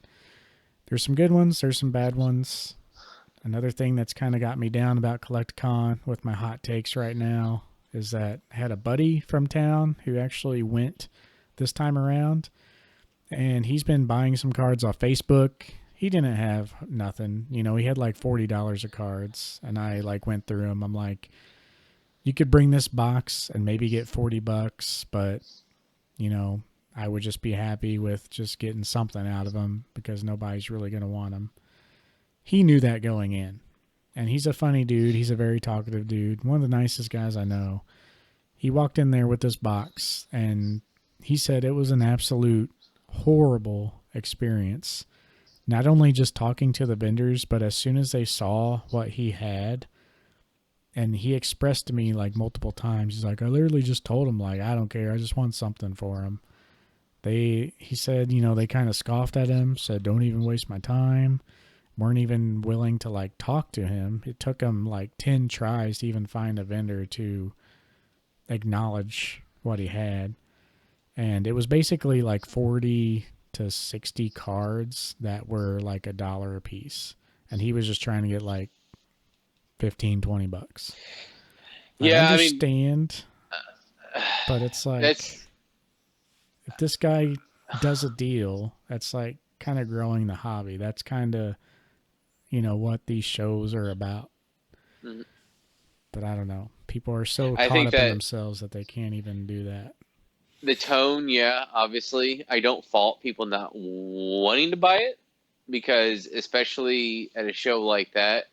there's some good ones. There's some bad ones. Another thing that's kind of got me down about CollectCon with my hot takes right now is that I had a buddy from town who actually went this time around, and he's been buying some cards off Facebook. He didn't have nothing. He had like $40 of cards, and I like went through them. I'm like, you could bring this box and maybe get $40, but I would just be happy with just getting something out of them because nobody's really going to want them. He knew that going in. And he's a funny dude. He's a very talkative dude. One of the nicest guys I know. He walked in there with this box and he said it was an absolute horrible experience. Not only just talking to the vendors, but as soon as they saw what he had, and he expressed to me like multiple times, he's like, I literally just told him, like, I don't care. I just want something for him. He said, they kind of scoffed at him, said, don't even waste my time. Weren't even willing to like talk to him. It took him like 10 tries to even find a vendor to acknowledge what he had. And it was basically like 40 to 60 cards that were like $1 a piece. And he was just trying to get like 15, $20. I Yeah, I mean, understand, but it's like that's if this guy does a deal, that's like kind of growing the hobby. That's kind of, what these shows are about. But I don't know. People are so I caught think up in that themselves that they can't even do that. the tone, yeah, obviously, I don't fault people not wanting to buy it because, especially at a show like that,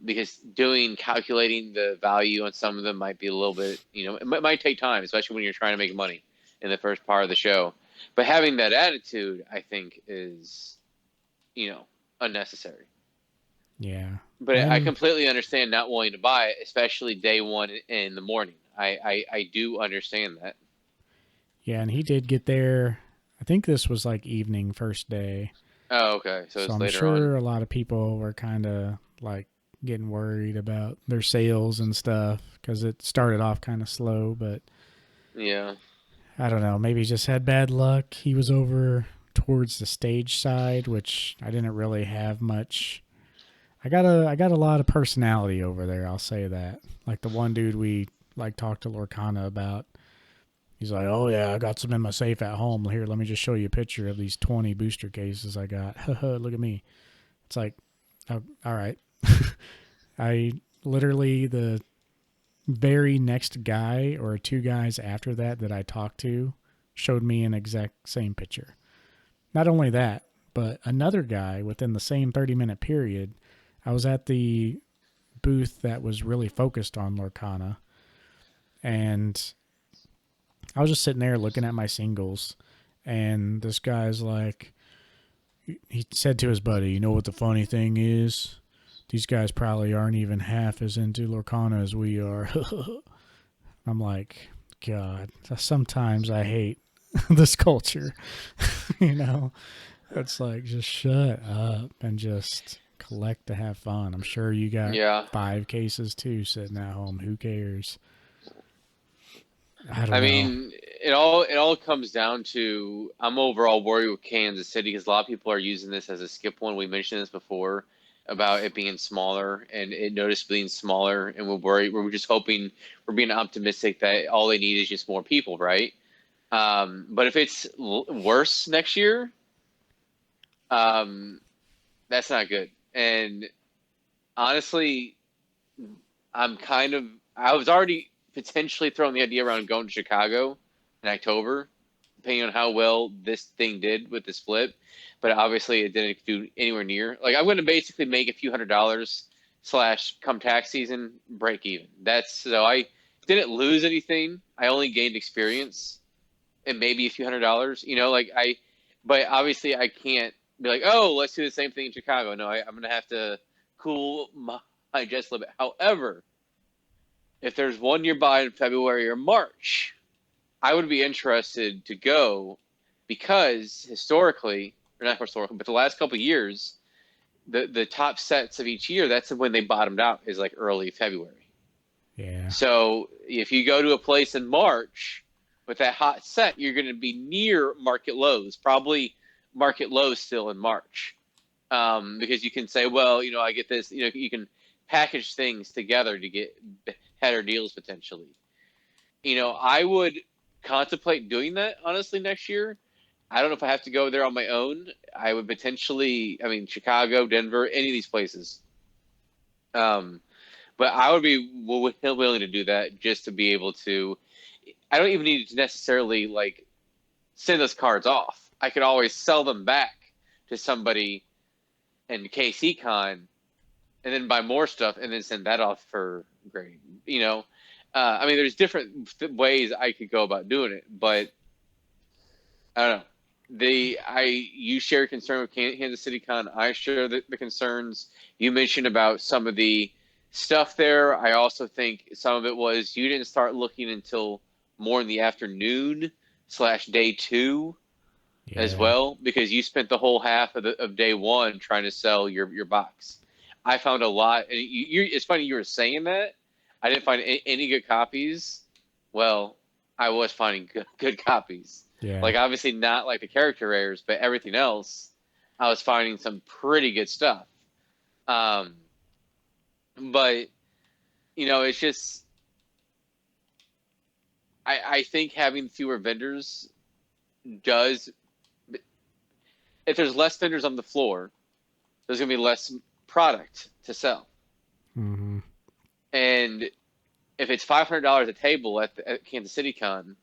because calculating the value on some of them might be a little bit, it might take time, especially when you're trying to make money in the first part of the show. But having that attitude, I think, is, unnecessary. Yeah. But I And completely understand not wanting to buy it, especially day one in the morning. I do understand that. yeah, and he did get there. I think this was like evening first day. Oh, okay. So So it's I'm later on. sure a lot of people were kind of like getting worried about their sales and stuff because it started off kind of slow. But Yeah. I don't know. Maybe he just had bad luck. He was over towards the stage side, which I didn't really have much. I got a lot of personality over there. I'll say that. Like the one dude we like talked to Lorcana about. He's like, "Oh yeah, I got some in my safe at home. Here, let me just show you a picture of these 20 booster cases I got. Look at me." It's like, oh, all right. I literally the very next guy or two guys after that I talked to showed me an exact same picture. Not only that, but another guy within the same 30-minute period, I was at the booth that was really focused on Lorcana, and I was just sitting there looking at my singles, and this guy's like, he said to his buddy, "You know what the funny thing is? These guys probably aren't even half as into Lorcana as we are." I'm like, God, sometimes I hate this culture. you know, it's like, just shut up and just collect to have fun. I'm sure you got Yeah. 5 cases too sitting at home. Who cares? I don't I know. mean, it all comes down to I'm overall worried with Kansas City because a lot of people are using this as a skip one. We mentioned this before about it being smaller and it noticeably being smaller, and we're worried. We're just hoping we're being optimistic that all they need is just more people, right? But if it's worse next year, um, that's not good. And honestly, I was already potentially throwing the idea around going to Chicago in October, depending on how well this thing did with the split. But obviously, it didn't do anywhere near. Like I'm going to basically make a few $100 slash come tax season break even. That's so I didn't lose anything. I only gained experience and maybe a few $100. But obviously I can't be like, oh, let's do the same thing in Chicago. No, I'm going to have to cool my jets a little bit. However, if there's one nearby in February or March, I would be interested to go because historically, or not historically, but the last couple of years, the top sets of each year, that's when they bottomed out is like early February. Yeah. So if you go to a place in March with that hot set, you're going to be near market lows, probably market lows still in March, because you can say, well, I get this. You can package things together to get better deals potentially. I would contemplate doing that honestly next year. I don't know if I have to go there on my own. I would potentially, I mean, Chicago, Denver, any of these places. Um, but I would be willing to do that just to be able to. I don't even need to necessarily like send those cards off. I could always sell them back to somebody in KCCon and then buy more stuff and then send that off for grade. I mean, there's different ways I could go about doing it, but I don't know. You share concern with Kansas City Con. I share the concerns you mentioned about some of the stuff there. I also think some of it was you didn't start looking until more in the afternoon slash day two as Yeah. well because you spent the whole half of day one trying to sell your box. I found a lot, and it's funny you were saying that. I didn't find any good copies. Well, I was finding good copies. Yeah. Like obviously not like the character rares, but everything else, I was finding some pretty good stuff. Um, but it's just I think having fewer vendors does. If there's less vendors on the floor, there's going to be less product to sell. Mm-hmm. And if it's $500 a table at Kansas City Con,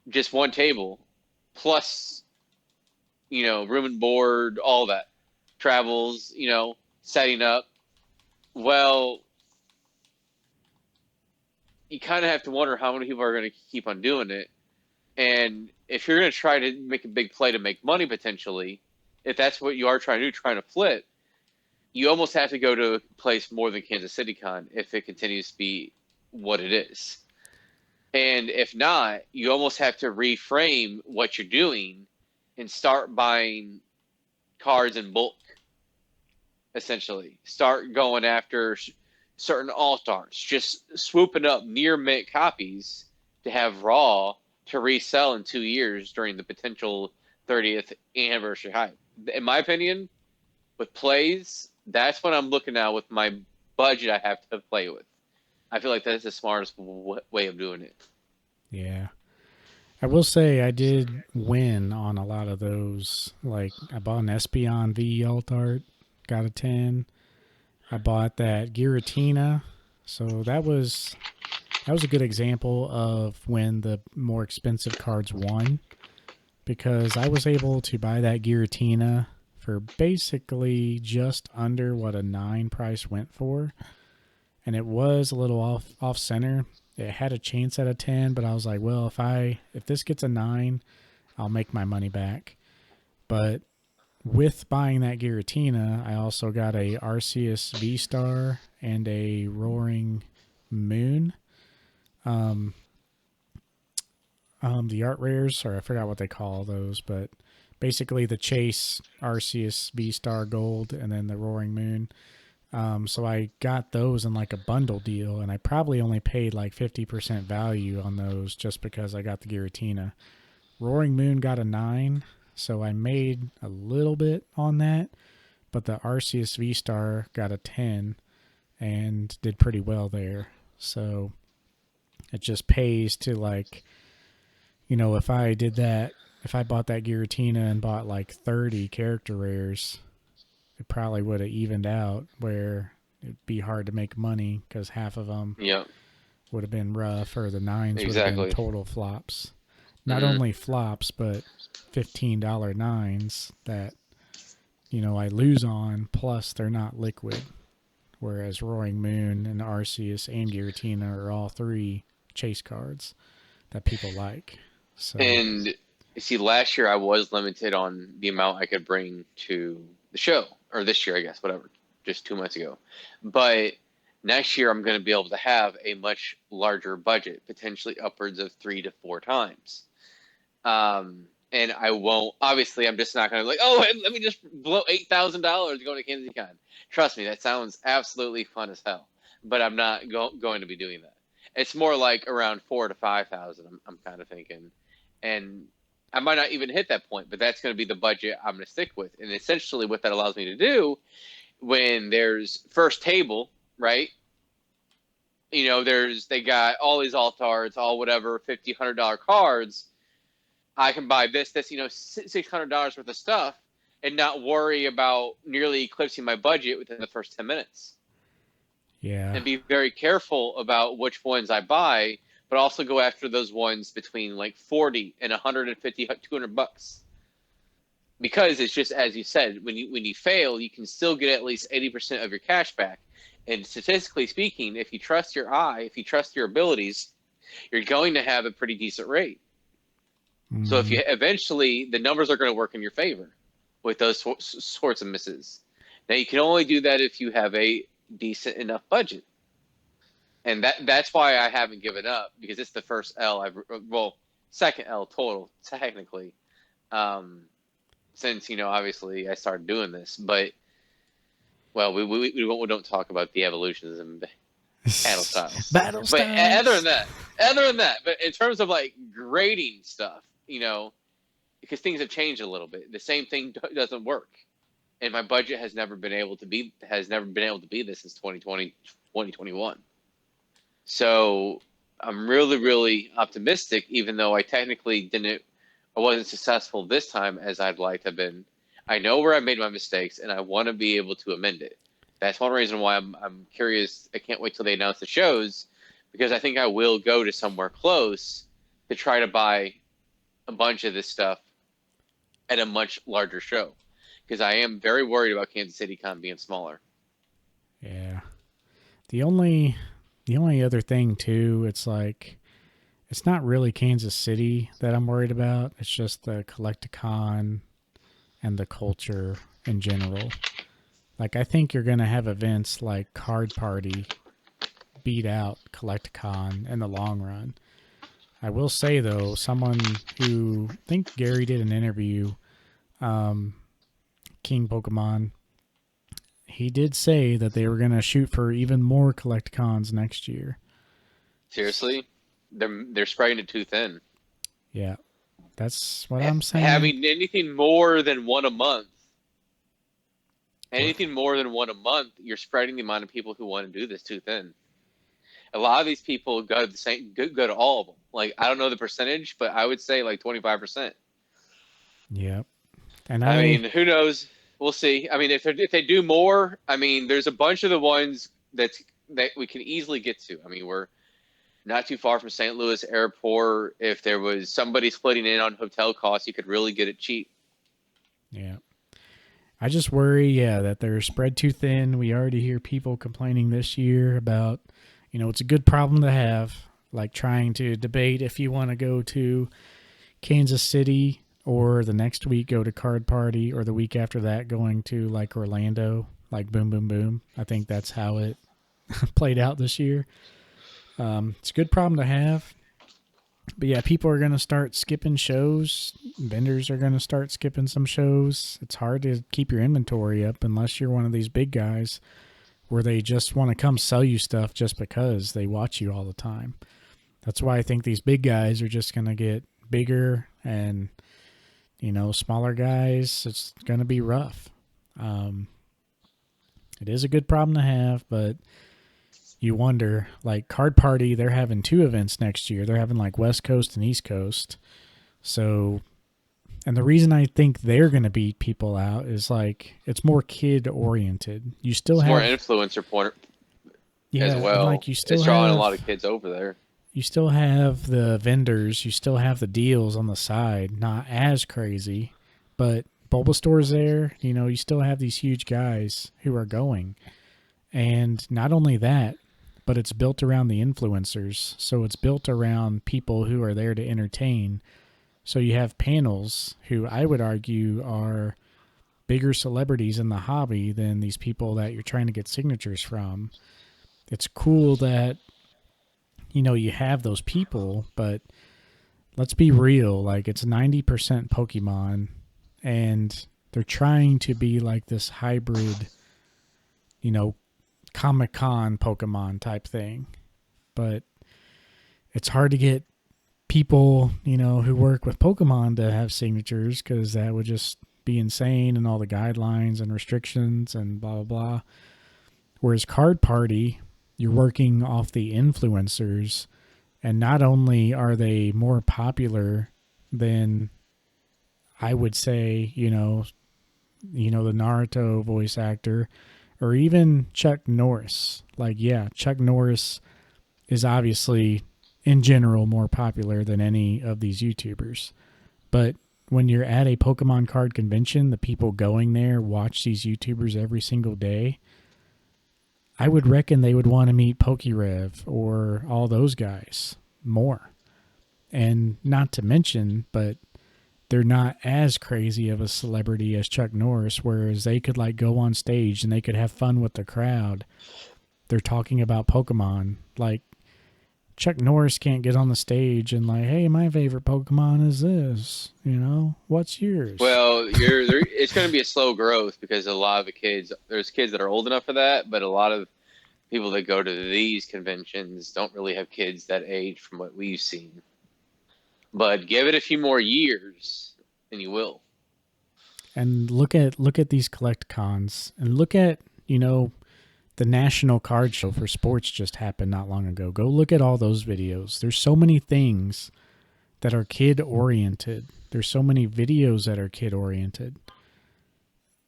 just one table, plus room and board, all that, travels, setting up. Well, you kind of have to wonder how many people are going to keep on doing it. And if you're going to try to make a big play to make money potentially, if that's what you are trying to do, trying to flip, you almost have to go to a place more than Kansas City Con if it continues to be what it is. And if not, you almost have to reframe what you're doing and start buying cards in bulk, essentially. Start going after certain all-stars, just swooping up near mint copies to have raw to resell in 2 years during the potential 30th anniversary hype. In my opinion, with plays, that's what I'm looking at with my budget I have to play with. I feel like that's the smartest way of doing it. Yeah. I will say I did win on a lot of those. Like I bought an Espeon V alt art, got a 10. I bought that Giratina. So that was a good example of when the more expensive cards won, because I was able to buy that Giratina for basically just under what a 9 price went for, and it was a little off center. It had a chance at a 10, but I was like, well, if this gets a 9, I'll make my money back. But with buying that Giratina, I also got a Arceus V Star and a Roaring Moon. Um, the art rares, or I forgot what they call those, but basically the Chase Arceus V Star Gold and then the Roaring Moon. So I got those in like a bundle deal, and I probably only paid like 50% value on those just because I got the Giratina. Roaring Moon got a 9, so I made a little bit on that, but the Arceus V Star got a 10 and did pretty well there. So it just pays to, like, if I did that, if I bought that Giratina and bought like 30 character rares, it probably would have evened out where it'd be hard to make money because half of them Yep, would have been rough, or the 9s would have been exactly. total flops. Not Mm-hmm. only flops, but $15 9s that, I lose on, plus they're not liquid. Whereas Roaring Moon and Arceus and Giratina are all three chase cards that people like. So, And you see, last year I was limited on the amount I could bring to the show, or this year, I guess, whatever, just 2 months ago. But next year I'm going to be able to have a much larger budget, potentially upwards of 3 to 4 times. And I won't. Obviously, I'm just not going to like, oh, let me just blow $8,000 going to Kansas Con. Trust me, that sounds absolutely fun as hell. But I'm not going to be doing that. It's more like around 4 to 5 thousand. I'm kind of thinking, and I might not even hit that point, but that's going to be the budget I'm going to stick with. And essentially, what that allows me to do when there's first table, right? They got all these alt cards, all whatever, $50, $100 cards. I can buy this, $600 worth of stuff and not worry about nearly eclipsing my budget within the first 10 minutes. yeah. And be very careful about which ones I buy, but also go after those ones between like 40 and 150, $200. Because it's just, as you said, when you fail, you can still get at least 80% of your cash back. And statistically speaking, if you trust your eye, if you trust your abilities, you're going to have a pretty decent rate. So if Mm-hmm. you eventually, the numbers are going to work in your favor with those sorts of misses. Now you can only do that if you have a decent enough budget, and that's why I haven't given up, because it's the first L second L total technically, since obviously I started doing this. But well, we don't talk about the evolutions and battle styles. Battle But styles. other than that, but in terms of like grading stuff, because things have changed a little bit. The same thing doesn't work, and my budget has never been able to be this since 2020, 2021. So I'm really, really optimistic, even though I wasn't successful this time as I'd like to have been. I know where I made my mistakes, and I want to be able to amend it. That's one reason why I'm curious. I can't wait till they announce the shows, because I think I will go to somewhere close to try to buy a bunch of this stuff at a much larger show, because I am very worried about Kansas City Con being smaller. Yeah. The only the only other thing too, it's like it's not really Kansas City that I'm worried about. It's just the Collecticon and the culture in general. Like I think you're gonna have events like Card Party beat out Collecticon in the long run. I will say though, someone who I think Gary did an interview, um, King Pokemon, he did say that they were going to shoot for even more Collecticons next year. Seriously, they're spreading it too thin. Yeah, that's what I'm saying. Having anything more than one a month, What? anything more than one a month, you're spreading the amount of people who want to do this too thin. A lot of these people go to the same, go to all of them. Like I don't know the percentage, but I would say like 25%. Yep. And I mean, who knows? We'll see. I mean, if they do more, I mean, there's a bunch of the ones that we can easily get to. I mean, we're not too far from St. Louis Airport. If there was somebody splitting in on hotel costs, you could really get it cheap. yeah. I just worry, yeah, that they're spread too thin. We already hear people complaining this year about, it's a good problem to have, like trying to debate if you want to go to Kansas City or the next week go to Card Party or the week after that going to like Orlando, like boom, boom, boom. I think that's how it played out this year. It's a good problem to have. But yeah, people are going to start skipping shows. Vendors are going to start skipping some shows. It's hard to keep your inventory up unless you're one of these big guys where they just want to come sell you stuff just because they watch you all the time. That's why I think these big guys are just going to get bigger and, smaller guys, it's going to be rough. It is a good problem to have, but you wonder, like Card Party, they're having two events next year. They're having like West Coast and East Coast. So, and the reason I think they're going to beat people out is like it's more kid oriented. You still It's more have, influencer point as yeah, and well. like you still It's drawing a lot have, of kids over there. you still have the vendors, you still have the deals on the side, not as crazy, but Bulbasaur's there. You still have these huge guys who are going. And not only that, but it's built around the influencers. So it's built around people who are there to entertain. So you have panels who I would argue are bigger celebrities in the hobby than these people that you're trying to get signatures from. It's cool that, you have those people, but let's be real. Like it's 90% Pokemon and they're trying to be like this hybrid, you know, Comic Con Pokemon type thing. But it's hard to get people, who work with Pokemon to have signatures because that would just be insane and all the guidelines and restrictions and blah, blah, blah. Whereas Card Party, you're working off the influencers, and not only are they more popular than I would say, the Naruto voice actor, or even Chuck Norris. Like, yeah, Chuck Norris is obviously, in general, more popular than any of these YouTubers. But when you're at a Pokemon card convention, the people going there watch these YouTubers every single day. I would reckon they would want to meet Pokerev or all those guys more. And not to mention, but they're not as crazy of a celebrity as Chuck Norris, whereas they could like go on stage and they could have fun with the crowd. They're talking about Pokemon. Like Chuck Norris can't get on the stage and like, hey, my favorite Pokemon is this. What's yours? Well, it's going to be a slow growth because a lot of the kids, there's kids that are old enough for that, but a lot of people that go to these conventions don't really have kids that age from what we've seen. But give it a few more years, and you will. And look at these collect cons and look at, the National Card Show for sports just happened not long ago. Go look at all those videos. There's so many things that are kid oriented. There's so many videos that are kid oriented.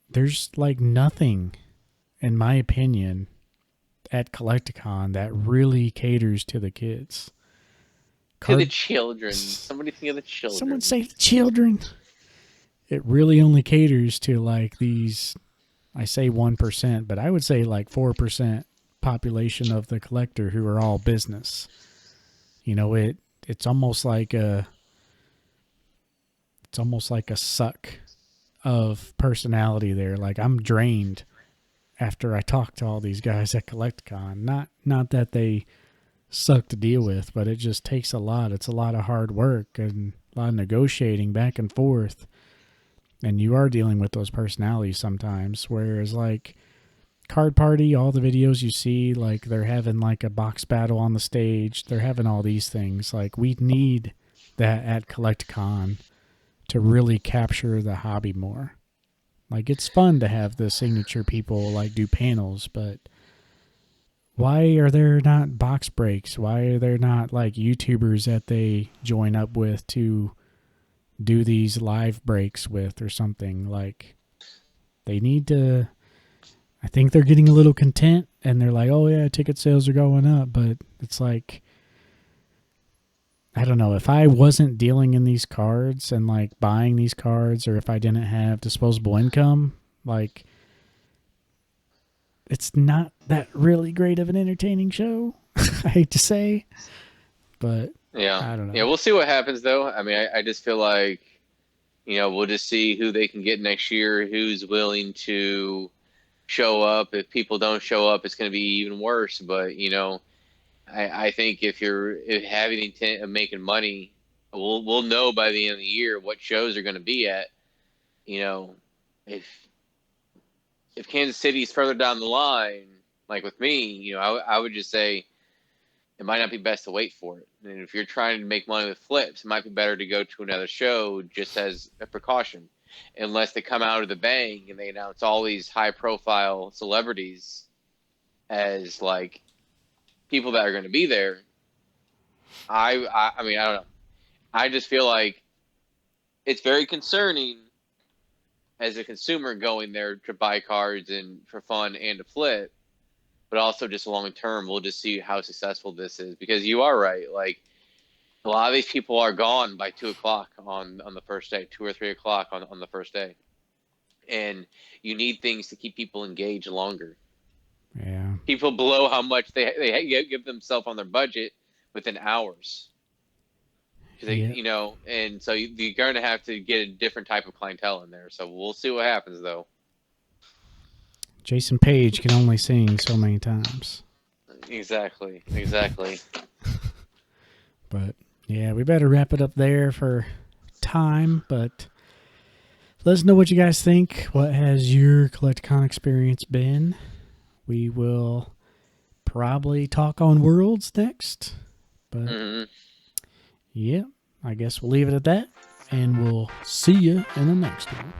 There's like nothing, in my opinion, at Collecticon that really caters to the kids. To the children. Somebody think of the children. Someone say the children. It really only caters to like these, I say 1%, but I would say like 4% population of the collector who are all business. It's almost like a suck of personality there. Like I'm drained after I talk to all these guys at CollectCon. Not that they suck to deal with, but it just takes a lot. It's a lot of hard work and a lot of negotiating back and forth. And you are dealing with those personalities sometimes. Whereas, like, Card Party, all the videos you see, like, they're having, like, a box battle on the stage. They're having all these things. Like, we need that at CollectCon to really capture the hobby more. Like, it's fun to have the signature people, like, do panels, but why are there not box breaks? Why are there not, like, YouTubers that they join up with to do these live breaks with or something? Like, they need to. I think they're getting a little content and they're like, oh, yeah, ticket sales are going up. But it's like, I don't know. If I wasn't dealing in these cards and, like, buying these cards, or if I didn't have disposable income, like, it's not that really great of an entertaining show. I hate to say, but Yeah. I don't Yeah, know. we'll see what happens though. I mean, I just feel like, we'll just see who they can get next year, who's willing to show up. If people don't show up, it's going to be even worse. But, I think if having the intent of making money, we'll know by the end of the year what shows are going to be at. You know, if Kansas City is further down the line, like with me, I would just say it might not be best to wait for it. And if you're trying to make money with flips, it might be better to go to another show just as a precaution, unless they come out of the bang and they announce all these high profile celebrities as like people that are going to be there. I mean, I don't know. I just feel like it's very concerning as a consumer going there to buy cards and for fun and to flip, but also just long term, we'll just see how successful this is, because you are right. Like, a lot of these people are gone by 2 o'clock on the first day, 2 or 3 o'clock on the first day, and you need things to keep people engaged longer. Yeah. People blow how much they give themselves on their budget within hours. Because Yeah. and so you're going to have to get a different type of clientele in there. So we'll see what happens, though. Jason Page can only sing so many times. Exactly, exactly. But yeah, we better wrap it up there for time. But let us know what you guys think. What has your CollectCon experience been? We will probably talk on Worlds next. But Mm-hmm. yeah, I guess we'll leave it at that. And we'll see you in the next one.